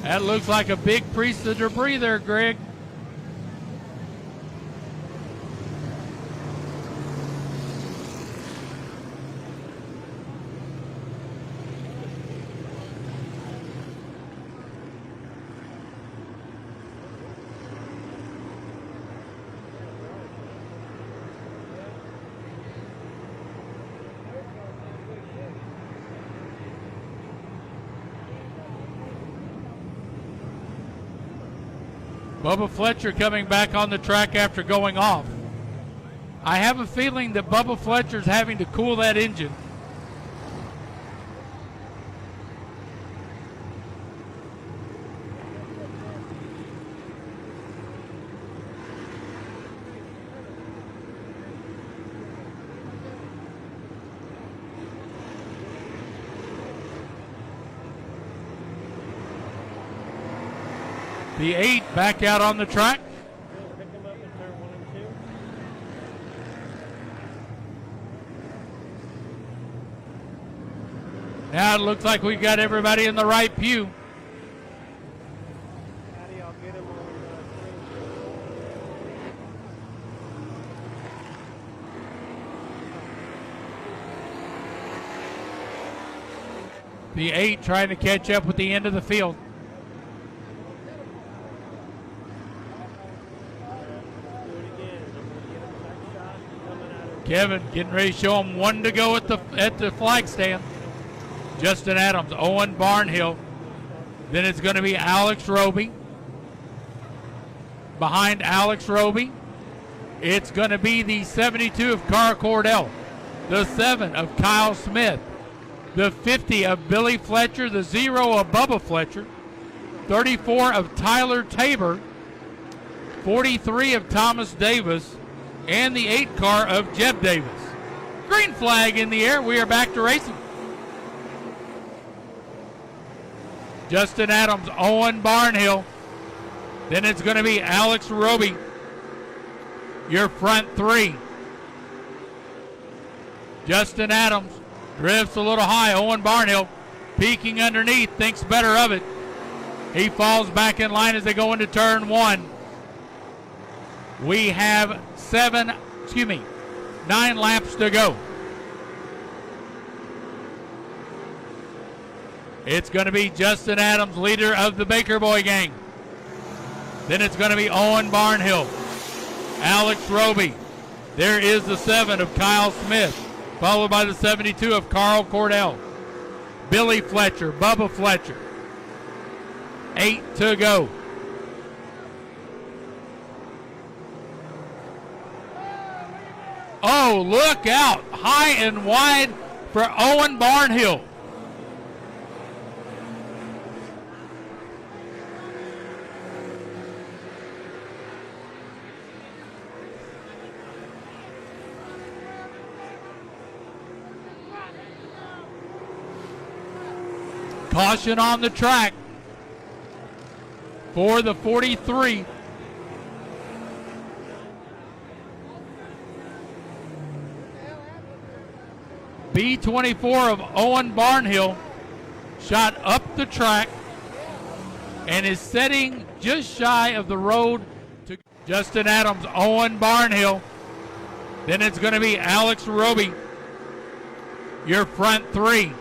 That looks like a big piece of debris there, Greg. Bubba Fletcher coming back on the track after going off. I have a feeling that Bubba Fletcher's having to cool that engine. The 8 back out on the track. Now it looks like we've got everybody in the right pew. The 8 trying to catch up with the end of the field. Kevin getting ready to show him one to go at the flag stand. Justin Adams, Owen Barnhill. Then it's going to be Alex Roby. Behind Alex Roby, it's going to be the 72 of Carl Cordell, the 7 of Kyle Smith, the 50 of Billy Fletcher, the 0 of Bubba Fletcher, 34 of Tyler Tabor, 43 of Thomas Davis, and the 8 car of Jeb Davis. Green flag in the air. We are back to racing. Justin Adams, Owen Barnhill. Then it's going to be Alex Roby, your front 3. Justin Adams drifts a little high. Owen Barnhill Peeking underneath, thinks better of it. He falls back in line as they go into turn 1. We have 9 laps to go. It's going to be Justin Adams, leader of the Baker Boy gang. Then it's going to be Owen Barnhill, Alex Roby. There is the 7 of Kyle Smith, followed by the 72 of Carl Cordell. Billy Fletcher, Bubba Fletcher. 8 to go. Oh, look out. High and wide for Owen Barnhill. Caution on the track for the 43. B24 of Owen Barnhill shot up the track and is setting just shy of the road to Justin Adams, Owen Barnhill. Then it's going to be Alex Roby, your front 3.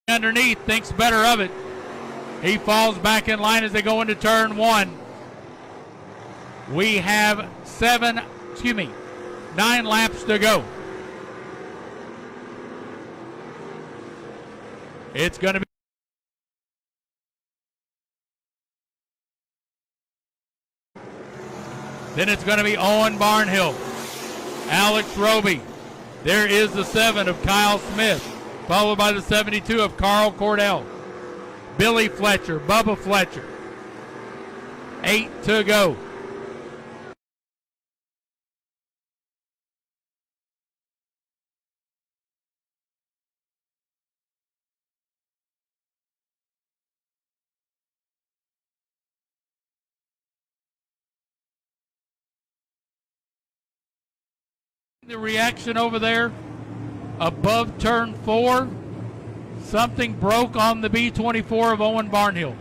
Underneath, thinks better of it. He falls back in line as they go into turn 1. We have 9 laps to go. It's going to be then it's going to be Owen Barnhill, Alex Roby. There is the 7 of Kyle Smith, followed by the 72 of Carl Cordell. Billy Fletcher, Bubba Fletcher. 8 to go. The reaction over there above turn 4, something broke on the B24 of Owen Barnhill.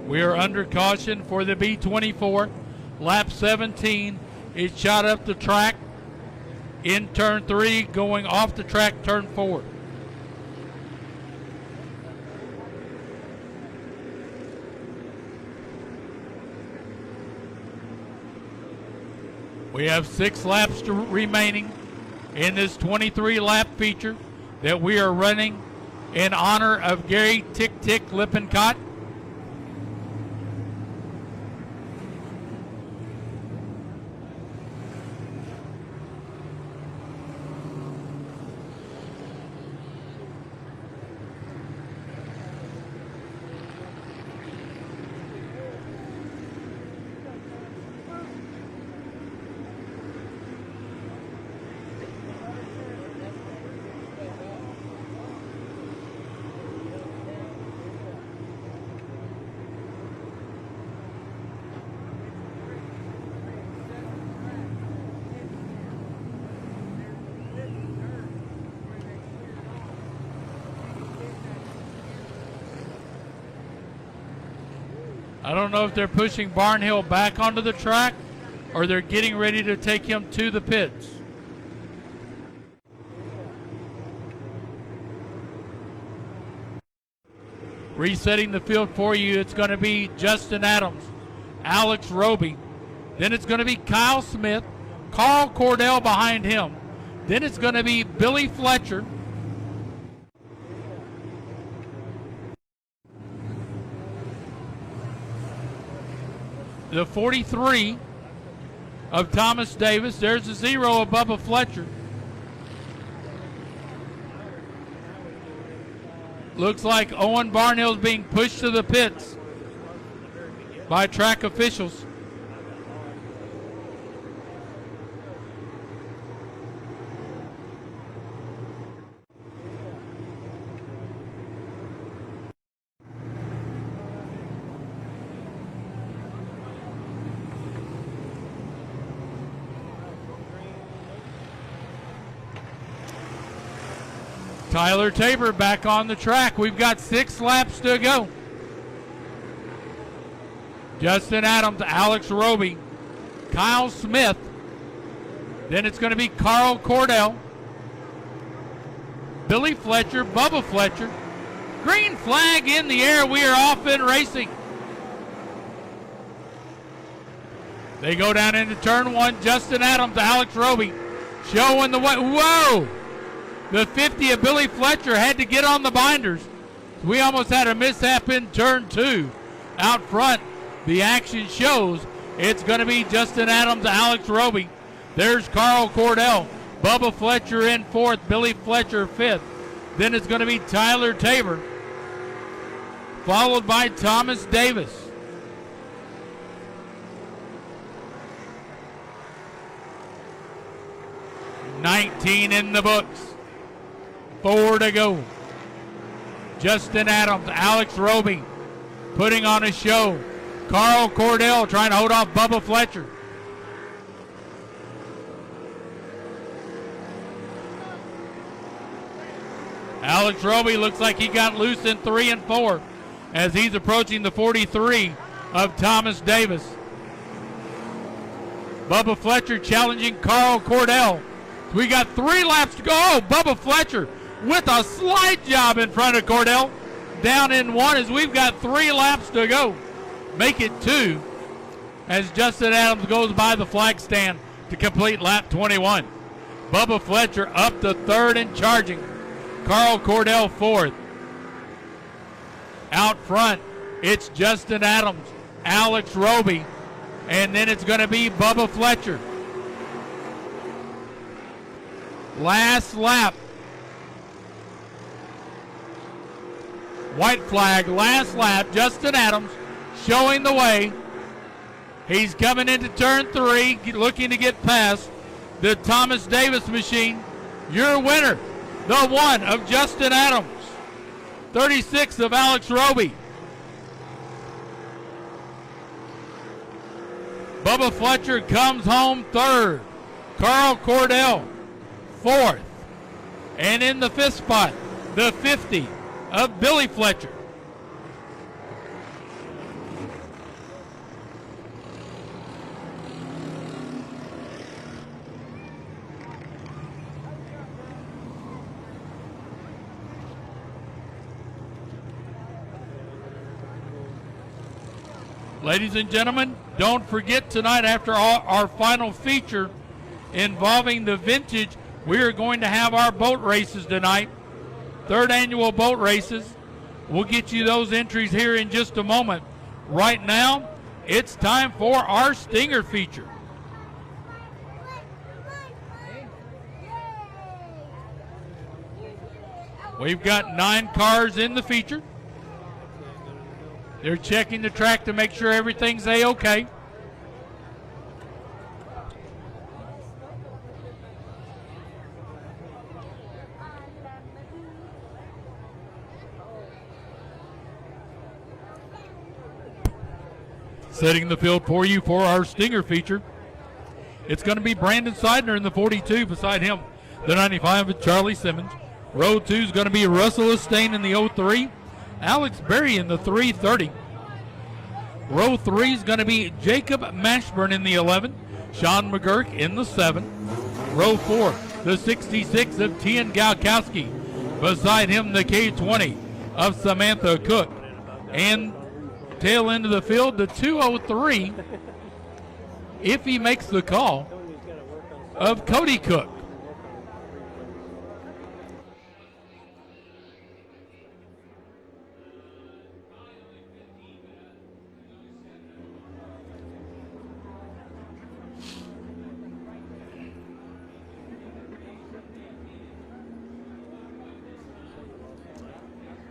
We are under caution for the B24. Lap 17 is shot up the track in turn 3, going off the track turn 4. We have 6 laps remaining in this 23 lap feature that we are running in honor of Gary Tic-Tic Lippincott. I don't know if they're pushing Barnhill back onto the track or they're getting ready to take him to the pits. Resetting the field for you, it's going to be Justin Adams, Alex Roby. Then it's going to be Kyle Smith, Carl Cordell behind him. Then it's going to be Billy Fletcher. the 43 of Thomas Davis. There's the 0 of Bubba Fletcher. Looks like Owen Barnhill's being pushed to the pits by track officials. Tyler Tabor back on the track. We've got 6 laps to go. Justin Adams, Alex Roby, Kyle Smith. Then it's going to be Carl Cordell, Billy Fletcher, Bubba Fletcher. Green flag in the air. We are off and racing. They go down into turn 1. Justin Adams, Alex Roby showing the way. Whoa! The 50 of Billy Fletcher had to get on the binders. We almost had a mishap in turn 2. Out front, the action shows it's going to be Justin Adams, Alex Roby. There's Carl Cordell. Bubba Fletcher in 4th, Billy Fletcher 5th. Then it's going to be Tyler Tabor, followed by Thomas Davis. $19 in the books. 4 to go. Justin Adams, Alex Roby putting on a show. Carl Cordell trying to hold off Bubba Fletcher. Alex Roby looks like he got loose in 3 and 4 as he's approaching the 43 of Thomas Davis. Bubba Fletcher challenging Carl Cordell. We got 3 laps to go. Oh, Bubba Fletcher with a slide job in front of Cordell. Down in 1 as we've got 3 laps to go. Make it 2 as Justin Adams goes by the flag stand to complete lap 21. Bubba Fletcher up to 3rd and charging. Carl Cordell 4th. Out front, it's Justin Adams, Alex Roby, and then it's going to be Bubba Fletcher. Last lap. White flag, last lap. Justin Adams showing the way. He's coming into turn 3, looking to get past the Thomas Davis machine. Your winner, the 1 of Justin Adams, 36 of Alex Roby. Bubba Fletcher comes home 3rd. Carl Cordell 4th. And in the 5th spot, the 50 of Billy Fletcher. Ladies and gentlemen, don't forget tonight after our final feature involving the vintage, we are going to have our boat races tonight. 3rd annual boat races. We'll get you those entries here in just a moment. Right now, it's time for our Stinger feature. We've got 9 cars in the feature. They're checking the track to make sure everything's A-okay. Setting the field for you for our Stinger feature. It's going to be Brandon Seidner in the 42. Beside him, the 95 of Charlie Simmons. Row 2 is going to be Russell Estain in the 03. Alex Berry in the 330. Row 3 is going to be Jacob Mashburn in the 11. Sean McGurk in the 7. Row 4, the 66 of Tian Galkowski. Beside him, the K20 of Samantha Cook. And tail end of the field, the 203, if he makes the call, of Cody Cook.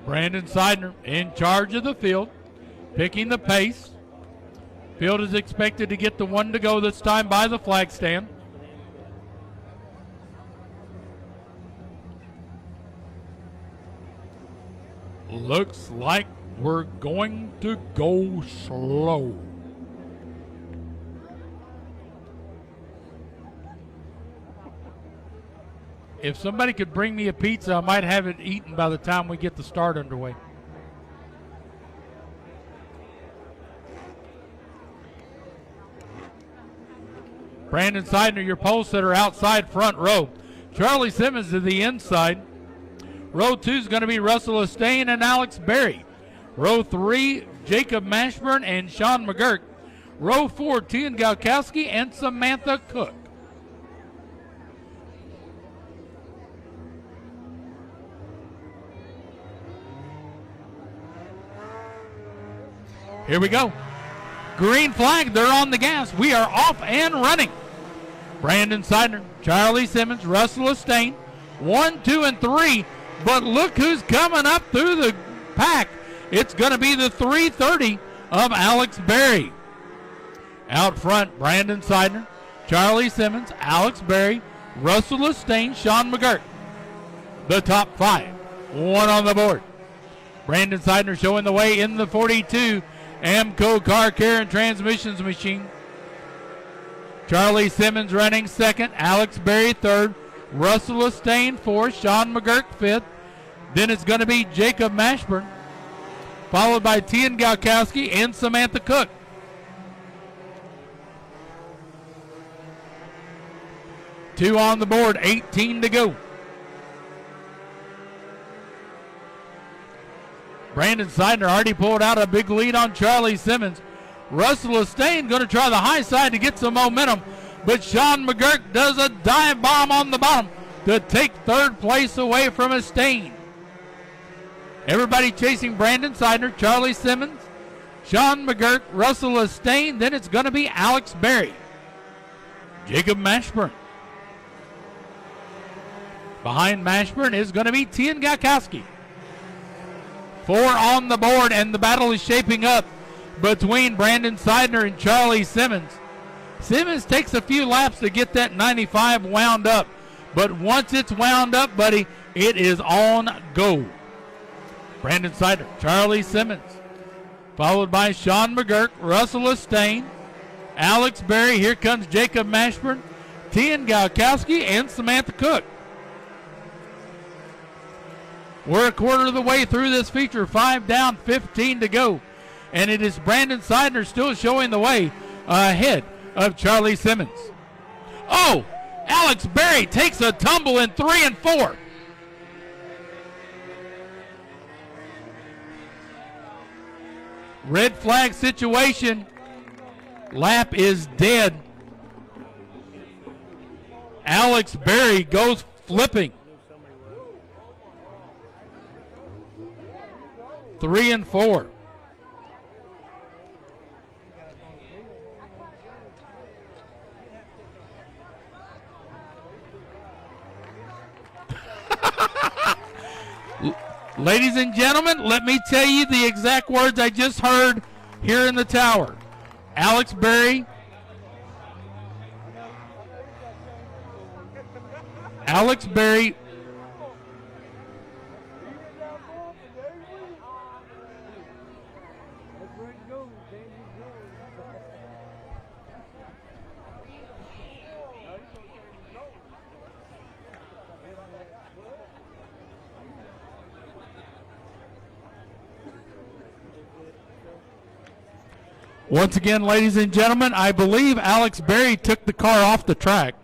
Brandon Seidner in charge of the field, picking the pace. Field is expected to get the 1 to go this time by the flag stand. Looks like we're going to go slow. If somebody could bring me a pizza, I might have it eaten by the time we get the start underway. Brandon Seidner, your pole sitter, outside front row. Charlie Simmons to the inside. Row 2 is going to be Russell Estain and Alex Berry. Row 3, Jacob Mashburn and Sean McGurk. Row 4, Tian Galkowski and Samantha Cook. Here we go. Green flag, they're on the gas. We are off and running. Brandon Seidner, Charlie Simmons, Russell Estain, 1, 2, and 3. But look who's coming up through the pack. It's going to be the 330 of Alex Berry. Out front, Brandon Seidner, Charlie Simmons, Alex Berry, Russell Estain, Sean McGurk. The top 5. 1 on the board. Brandon Seidner showing the way in the 42. Amco Car Care and Transmissions machine. Charlie Simmons running second. Alex Berry third. Russell Estain fourth. Sean McGurk fifth. Then it's going to be Jacob Mashburn, followed by Tian Galkowski and Samantha Cook. Two on the board, 18 to go. Brandon Seidner already pulled out a big lead on Charlie Simmons. Russell Estain going to try the high side to get some momentum, but Sean McGurk does a dive bomb on the bottom to take third place away from Estain. Everybody chasing Brandon Seidner, Charlie Simmons, Sean McGurk, Russell Estain. Then it's going to be Alex Berry, Jacob Mashburn. Behind Mashburn is going to be Tian Galkowski. 4 on the board, and the battle is shaping up between Brandon Seidner and Charlie Simmons. Simmons takes a few laps to get that 95 wound up, but once it's wound up, buddy, it is on go. Brandon Seidner, Charlie Simmons, followed by Sean McGurk, Russell Estain, Alex Berry. Here comes Jacob Mashburn, Tian Galkowski, and Samantha Cook. We're a quarter of the way through this feature, 5 down, 15 to go. And it is Brandon Seidner still showing the way ahead of Charlie Simmons. Oh, Alex Berry takes a tumble in 3 and 4. Red flag situation. Lap is dead. Alex Berry goes flipping. 3 and 4. Ladies and gentlemen, let me tell you the exact words I just heard here in the tower. Alex Berry. Once again, ladies and gentlemen, I believe Alex Berry took the car off the track.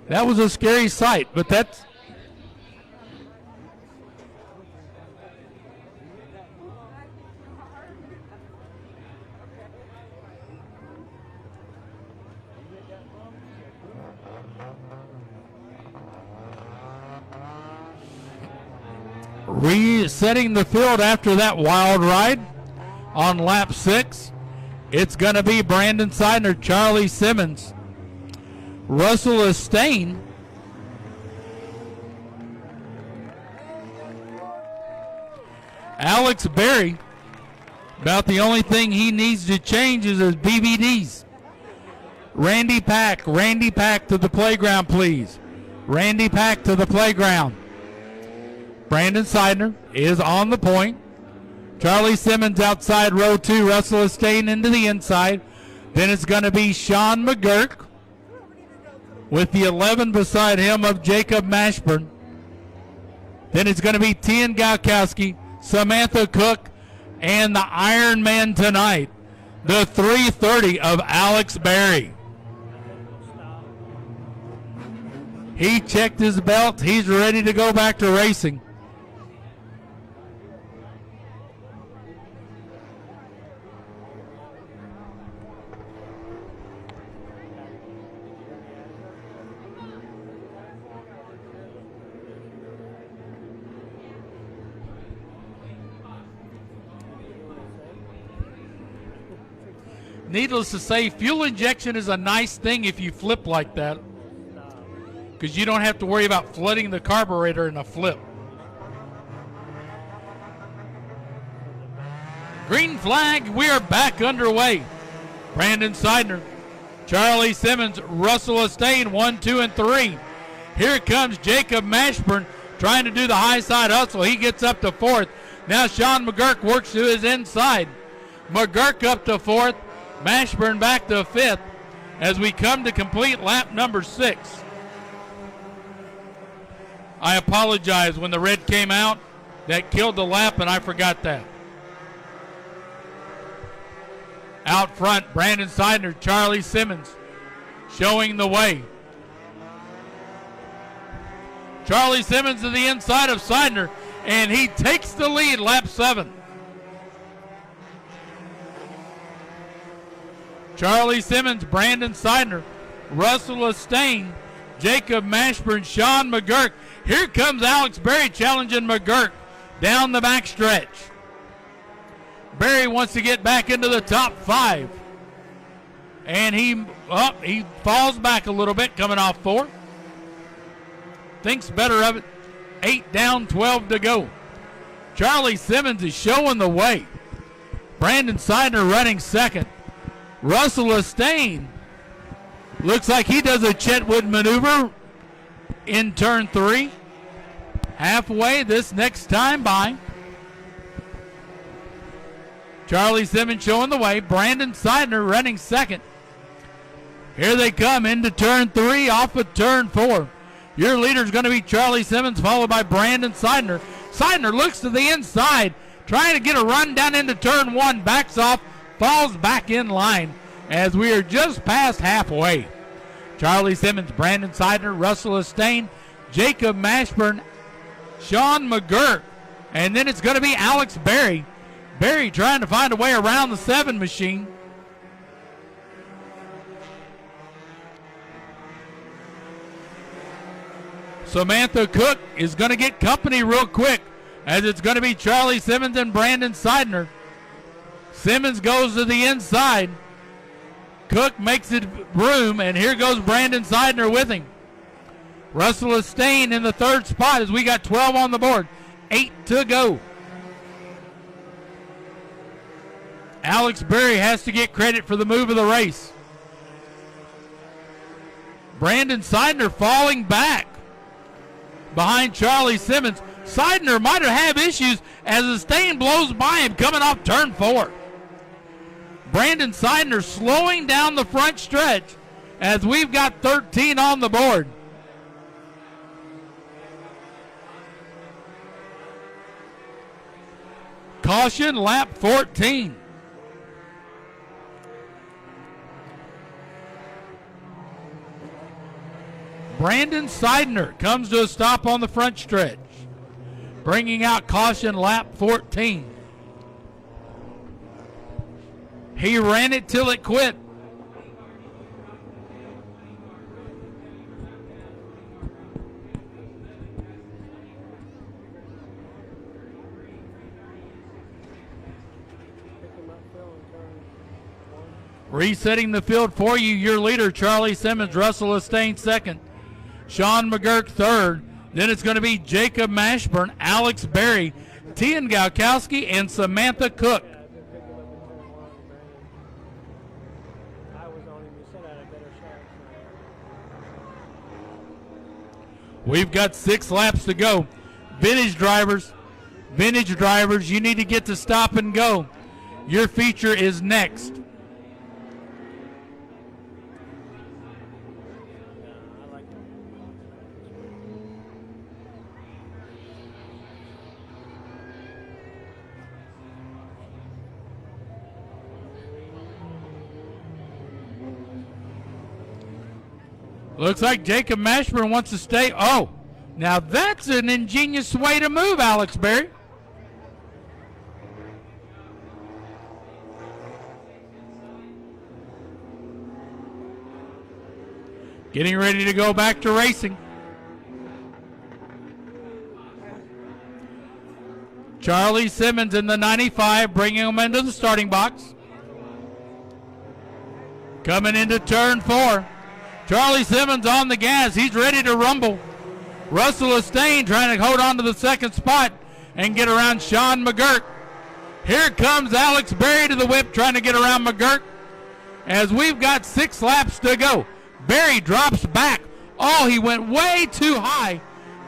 That was a scary sight, but that's... Resetting the field after that wild ride on lap 6. It's going to be Brandon Seidner, Charlie Simmons, Russell Estain. Alex Berry, about the only thing he needs to change is his BBDs. Randy Pack to the playground, please. Randy Pack to the playground. Brandon Seidner is on the point. Charlie Simmons outside row 2. Russell Estain into the inside. Then it's going to be Sean McGurk with the 11 beside him of Jacob Mashburn. Then it's going to be Tien Gaukowski, Samantha Cook, and the Iron Man tonight, the 330 of Alex Berry. He checked his belt. He's ready to go back to racing. Needless to say, fuel injection is a nice thing if you flip like that, because you don't have to worry about flooding the carburetor in a flip. Green flag, we are back underway. Brandon Seidner, Charlie Simmons, Russell Estain, 1, 2, and 3. Here comes Jacob Mashburn trying to do the high side hustle. He gets up to 4th. Now Sean McGurk works to his inside. McGurk up to 4th. Mashburn back to 5th as we come to complete lap number 6. I apologize. When the red came out, that killed the lap, and I forgot that. Out front, Brandon Seidner, Charlie Simmons showing the way. Charlie Simmons to the inside of Seidner, and he takes the lead, lap 7. Charlie Simmons, Brandon Seidner, Russell Estain, Jacob Mashburn, Sean McGurk. Here comes Alex Berry challenging McGurk down the backstretch. Berry wants to get back into the top 5. And he falls back a little bit coming off 4. Thinks better of it. 8 down, 12 to go. Charlie Simmons is showing the way. Brandon Seidner running 2nd. Russell Estain looks like he does a Chetwood maneuver in turn 3. Halfway this next time by. Charlie Simmons showing the way. Brandon Seidner running 2nd. Here they come into turn 3 off of turn 4. Your leader is going to be Charlie Simmons, followed by Brandon Seidner. Seidner looks to the inside, trying to get a run down into turn 1, backs off, falls back in line as we are just past halfway. Charlie Simmons, Brandon Seidner, Russell Estain, Jacob Mashburn, Sean McGurk, and then it's going to be Alex Berry. Berry trying to find a way around the 7 machine. Samantha Cook is going to get company real quick, as it's going to be Charlie Simmons and Brandon Seidner. Simmons goes to the inside. Cook makes it room, and here goes Brandon Seidner with him. Russell Estain in the 3rd spot as we got 12 on the board. 8 to go. Alex Berry has to get credit for the move of the race. Brandon Seidner falling back behind Charlie Simmons. Seidner might have issues as Estain blows by him coming off turn 4. Brandon Seidner slowing down the front stretch as we've got 13 on the board. Caution, lap 14. Brandon Seidner comes to a stop on the front stretch, bringing out caution, lap 14. He ran it till it quit. Resetting the field for you, your leader, Charlie Simmons, Russell Estain second, Sean McGurk third. Then it's going to be Jacob Mashburn, Alex Berry, Tian Galkowski, and Samantha Cook. We've got 6 laps to go. Vintage drivers, you need to get to stop and go. Your feature is next. Looks like Jacob Mashburn wants to stay. Oh, now that's an ingenious way to move, Alex Berry. Getting ready to go back to racing. Charlie Simmons in the 95, bringing him into the starting box. Coming into turn 4. Charlie Simmons on the gas. He's ready to rumble. Russell Estain trying to hold on to the second spot and get around Sean McGurk. Here comes Alex Berry to the whip trying to get around McGurk as we've got 6 laps to go. Berry drops back. Oh, he went way too high.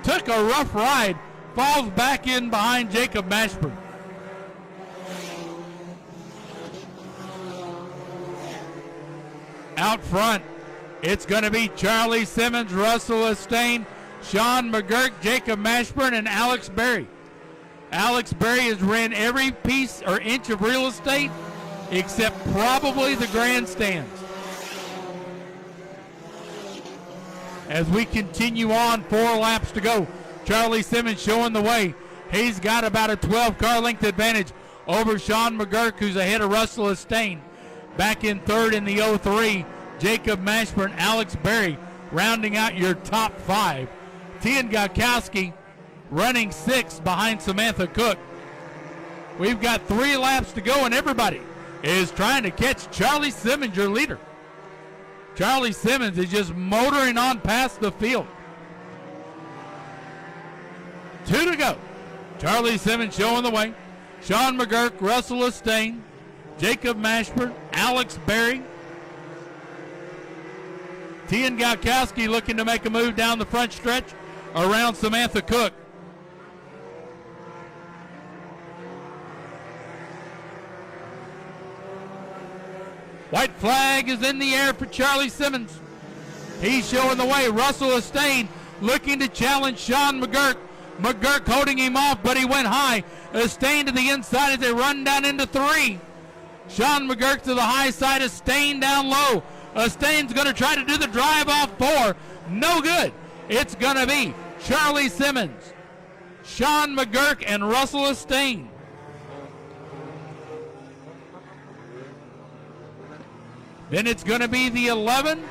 Took a rough ride. Falls back in behind Jacob Mashburn. Out front, it's going to be Charlie Simmons, Russell Estain, Sean McGurk, Jacob Mashburn, and Alex Berry. Alex Berry has ran every piece or inch of real estate except probably the grandstands. As we continue on, 4 laps to go. Charlie Simmons showing the way. He's got about a 12-car length advantage over Sean McGurk, who's ahead of Russell Estain. Back in third in the 03, Jacob Mashburn, Alex Berry, rounding out your top 5. Tian Galkowski running 6th behind Samantha Cook. We've got 3 laps to go, and everybody is trying to catch Charlie Simmons, your leader. Charlie Simmons is just motoring on past the field. 2 to go. Charlie Simmons showing the way. Sean McGurk, Russell Estain, Jacob Mashburn, Alex Berry. Tian Galkowski looking to make a move down the front stretch around Samantha Cook. White flag is in the air for Charlie Simmons. He's showing the way. Russell Estain looking to challenge Sean McGurk. McGurk holding him off, but he went high. Estain to the inside as they run down into 3. Sean McGurk to the high side, Estain down low. Estain's going to try to do the drive off 4. No good. It's going to be Charlie Simmons, Sean McGurk, and Russell Estain. Then it's going to be the 11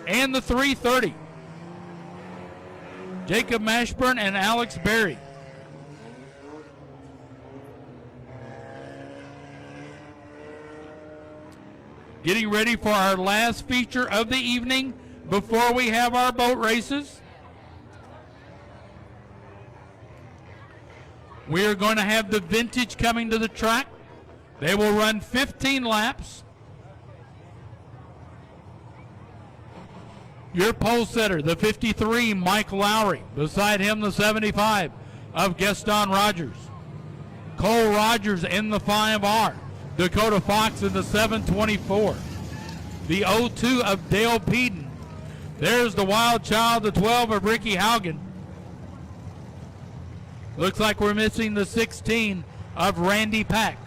and the 330. Jacob Mashburn and Alex Berry. Getting ready for our last feature of the evening before we have our boat races. We are going to have the Vintage coming to the track. They will run 15 laps. Your pole setter, the 53, Mike Lowry. Beside him, the 75 of Gaston Rogers. Cole Rogers in the 5R. Dakota Fox in the 724. The 02 of Dale Peden. There's the Wild Child, the 12 of Ricky Haugen. Looks like we're missing the 16 of Randy Pack.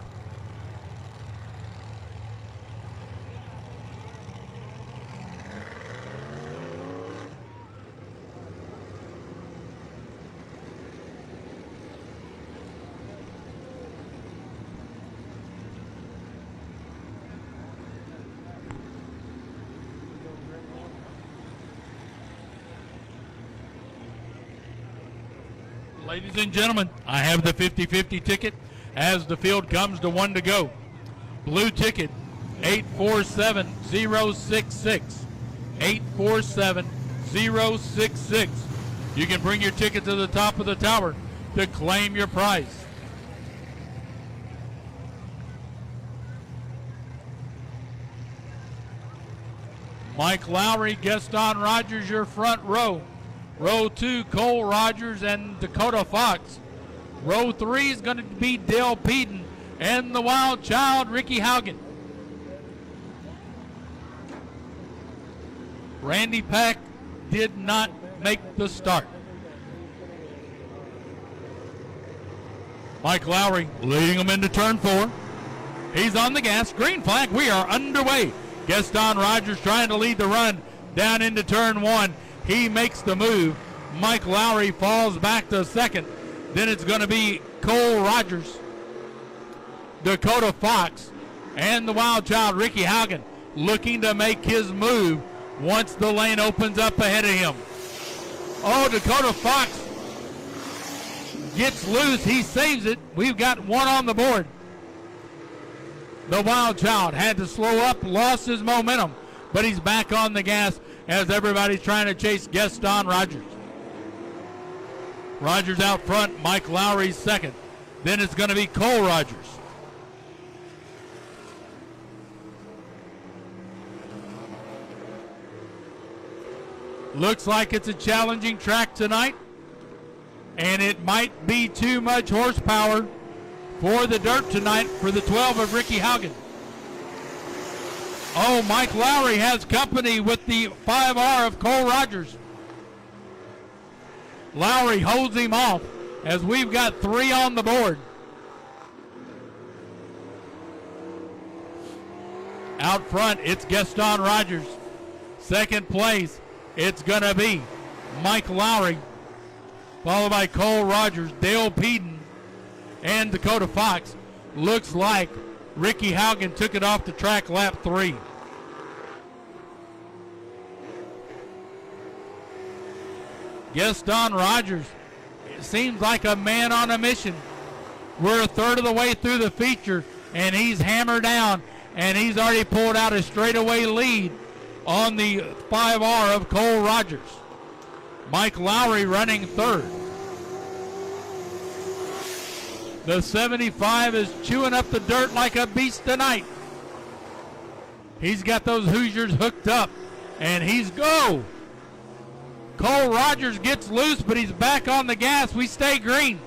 Ladies and gentlemen, I have the 50-50 ticket as the field comes to 1 to go. Blue ticket, 847-066. 847-066. You can bring your ticket to the top of the tower to claim your prize. Mike Lowry, Gaston Rogers, your front row. Row 2, Cole Rogers and Dakota Fox. Row 3 is going to be Dale Peden and the Wild Child, Ricky Haugen. Randy Pack did not make the start. Mike Lowry leading them into turn 4. He's on the gas. Green flag. We are underway. Gaston Rogers trying to lead the run down into turn 1. He makes the move. Mike Lowry falls back to second. Then it's going to be Cole Rogers, Dakota Fox, and the Wild Child, Ricky Haugen, looking to make his move once the lane opens up ahead of him. Oh, Dakota Fox gets loose. He saves it. We've got one on the board. The Wild Child had to slow up, lost his momentum, but he's back on the gas as everybody's trying to chase Gaston Rogers. Rogers out front, Mike Lowry's second. Then it's going to be Cole Rogers. Looks like it's a challenging track tonight, and it might be too much horsepower for the dirt tonight for the 12 of Ricky Haugen. Oh, Mike Lowry has company with the 5R of Cole Rogers. Lowry holds him off as we've got 3 on the board. Out front, it's Gaston Rogers. Second place, it's going to be Mike Lowry, followed by Cole Rogers, Dale Peden, and Dakota Fox. Looks like Ricky Haugen took it off the track lap 3. Gaston Rogers, it seems like a man on a mission. We're a third of the way through the feature, and he's hammered down, and he's already pulled out a straightaway lead on the 5R of Cole Rogers. Mike Lowry running third. The 75 is chewing up the dirt like a beast tonight. He's got those Hoosiers hooked up, and he's go. Cole Rogers gets loose, but he's back on the gas. We stay green.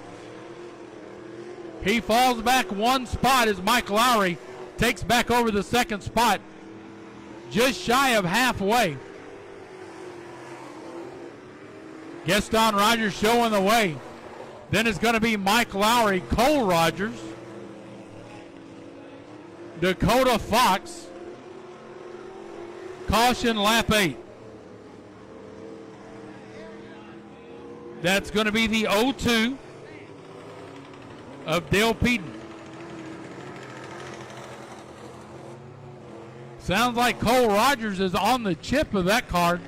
He falls back one spot as Mike Lowry takes back over the second spot, just shy of halfway. Gaston Rogers showing the way. Then it's going to be Mike Lowry, Cole Rogers, Dakota Fox. Caution lap 8. That's going to be the 0-2 of Dale Peden. Sounds like Cole Rogers is on the chip of that card.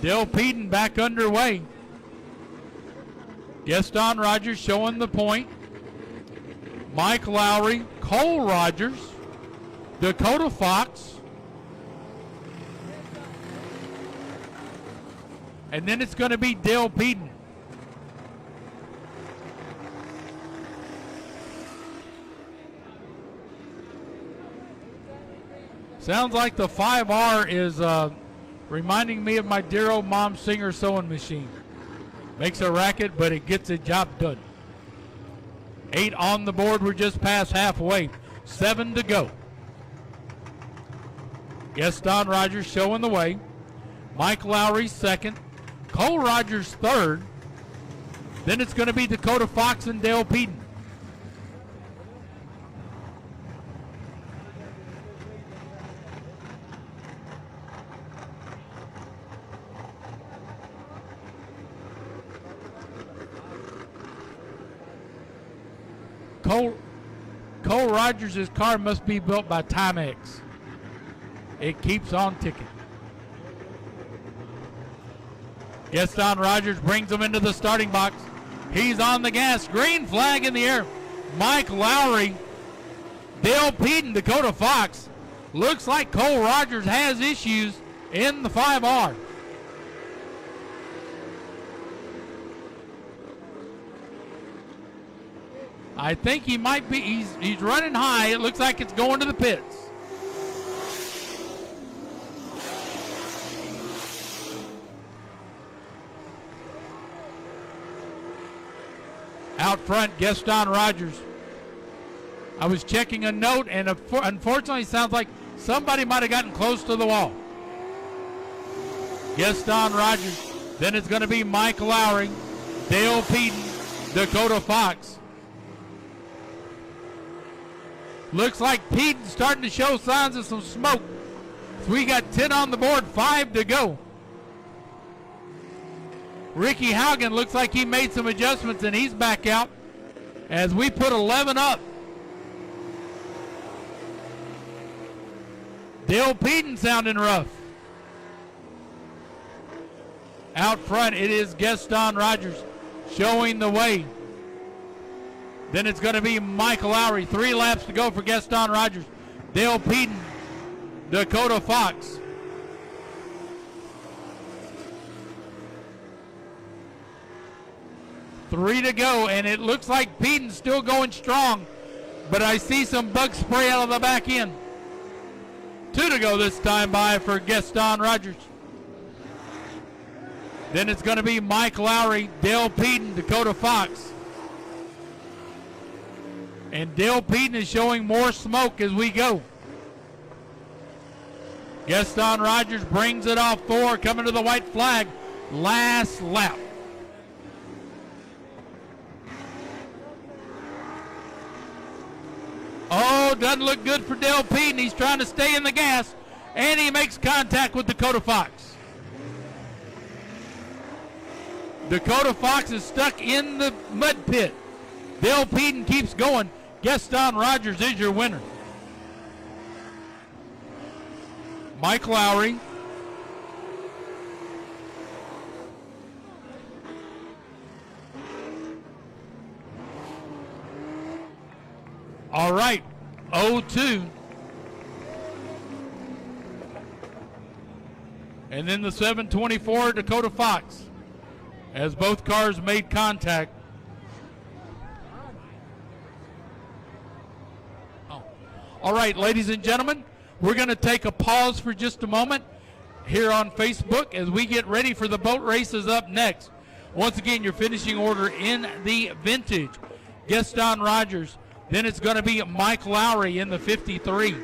Dale Peden back underway. Gaston Rogers showing the point. Mike Lowry, Cole Rogers, Dakota Fox. And then it's going to be Dale Peden. Sounds like the 5R is reminding me of my dear old mom Singer sewing machine. Makes a racket, but it gets the job done. 8 on the board. We're just past halfway. 7 to go. Gaston Rogers showing the way. Mike Lowry second. Cole Rogers third. Then it's going to be Dakota Fox and Dale Peden. Cole Rogers' car must be built by Timex. It keeps on ticking. Gaston Rogers brings him into the starting box. He's on the gas. Green flag in the air. Mike Lowry, Dale Peden, Dakota Fox. Looks like Cole Rogers has issues in the 5R. I think he might be, he's running high. It looks like it's going to the pits. Out front, Gaston Rogers. I was checking a note, and unfortunately, it sounds like somebody might have gotten close to the wall. Gaston Rogers. Then it's going to be Mike Lowry, Dale Peden, Dakota Fox. Looks like Peden's starting to show signs of some smoke. So we got 10 on the board, 5 to go. Ricky Haugen looks like he made some adjustments and he's back out as we put 11 up. Dale Peden sounding rough. Out front, it is Gaston Rogers showing the way. Then it's going to be Mike Lowry. 3 laps to go for Gaston Rogers. Dale Peden, Dakota Fox. Three to go, and it looks like Peden's still going strong, but I see some bug spray out of the back end. 2 to go this time by for Gaston Rogers. Then it's going to be Mike Lowry, Dale Peden, Dakota Fox. And Dale Peden is showing more smoke as we go. Gaston Rogers brings it off 4, coming to the white flag. Last lap. Oh, doesn't look good for Dale Peden. He's trying to stay in the gas, and he makes contact with Dakota Fox. Dakota Fox is stuck in the mud pit. Dale Peden keeps going. Gaston Rogers is your winner. Mike Lowry. All right, 0-2. And then the 724 Dakota Fox as both cars made contact. All right, ladies and gentlemen, we're going to take a pause for just a moment here on Facebook as we get ready for the boat races up next. Once again, your finishing order in the vintage, Gaston Rogers. Then it's going to be Mike Lowry in the 53.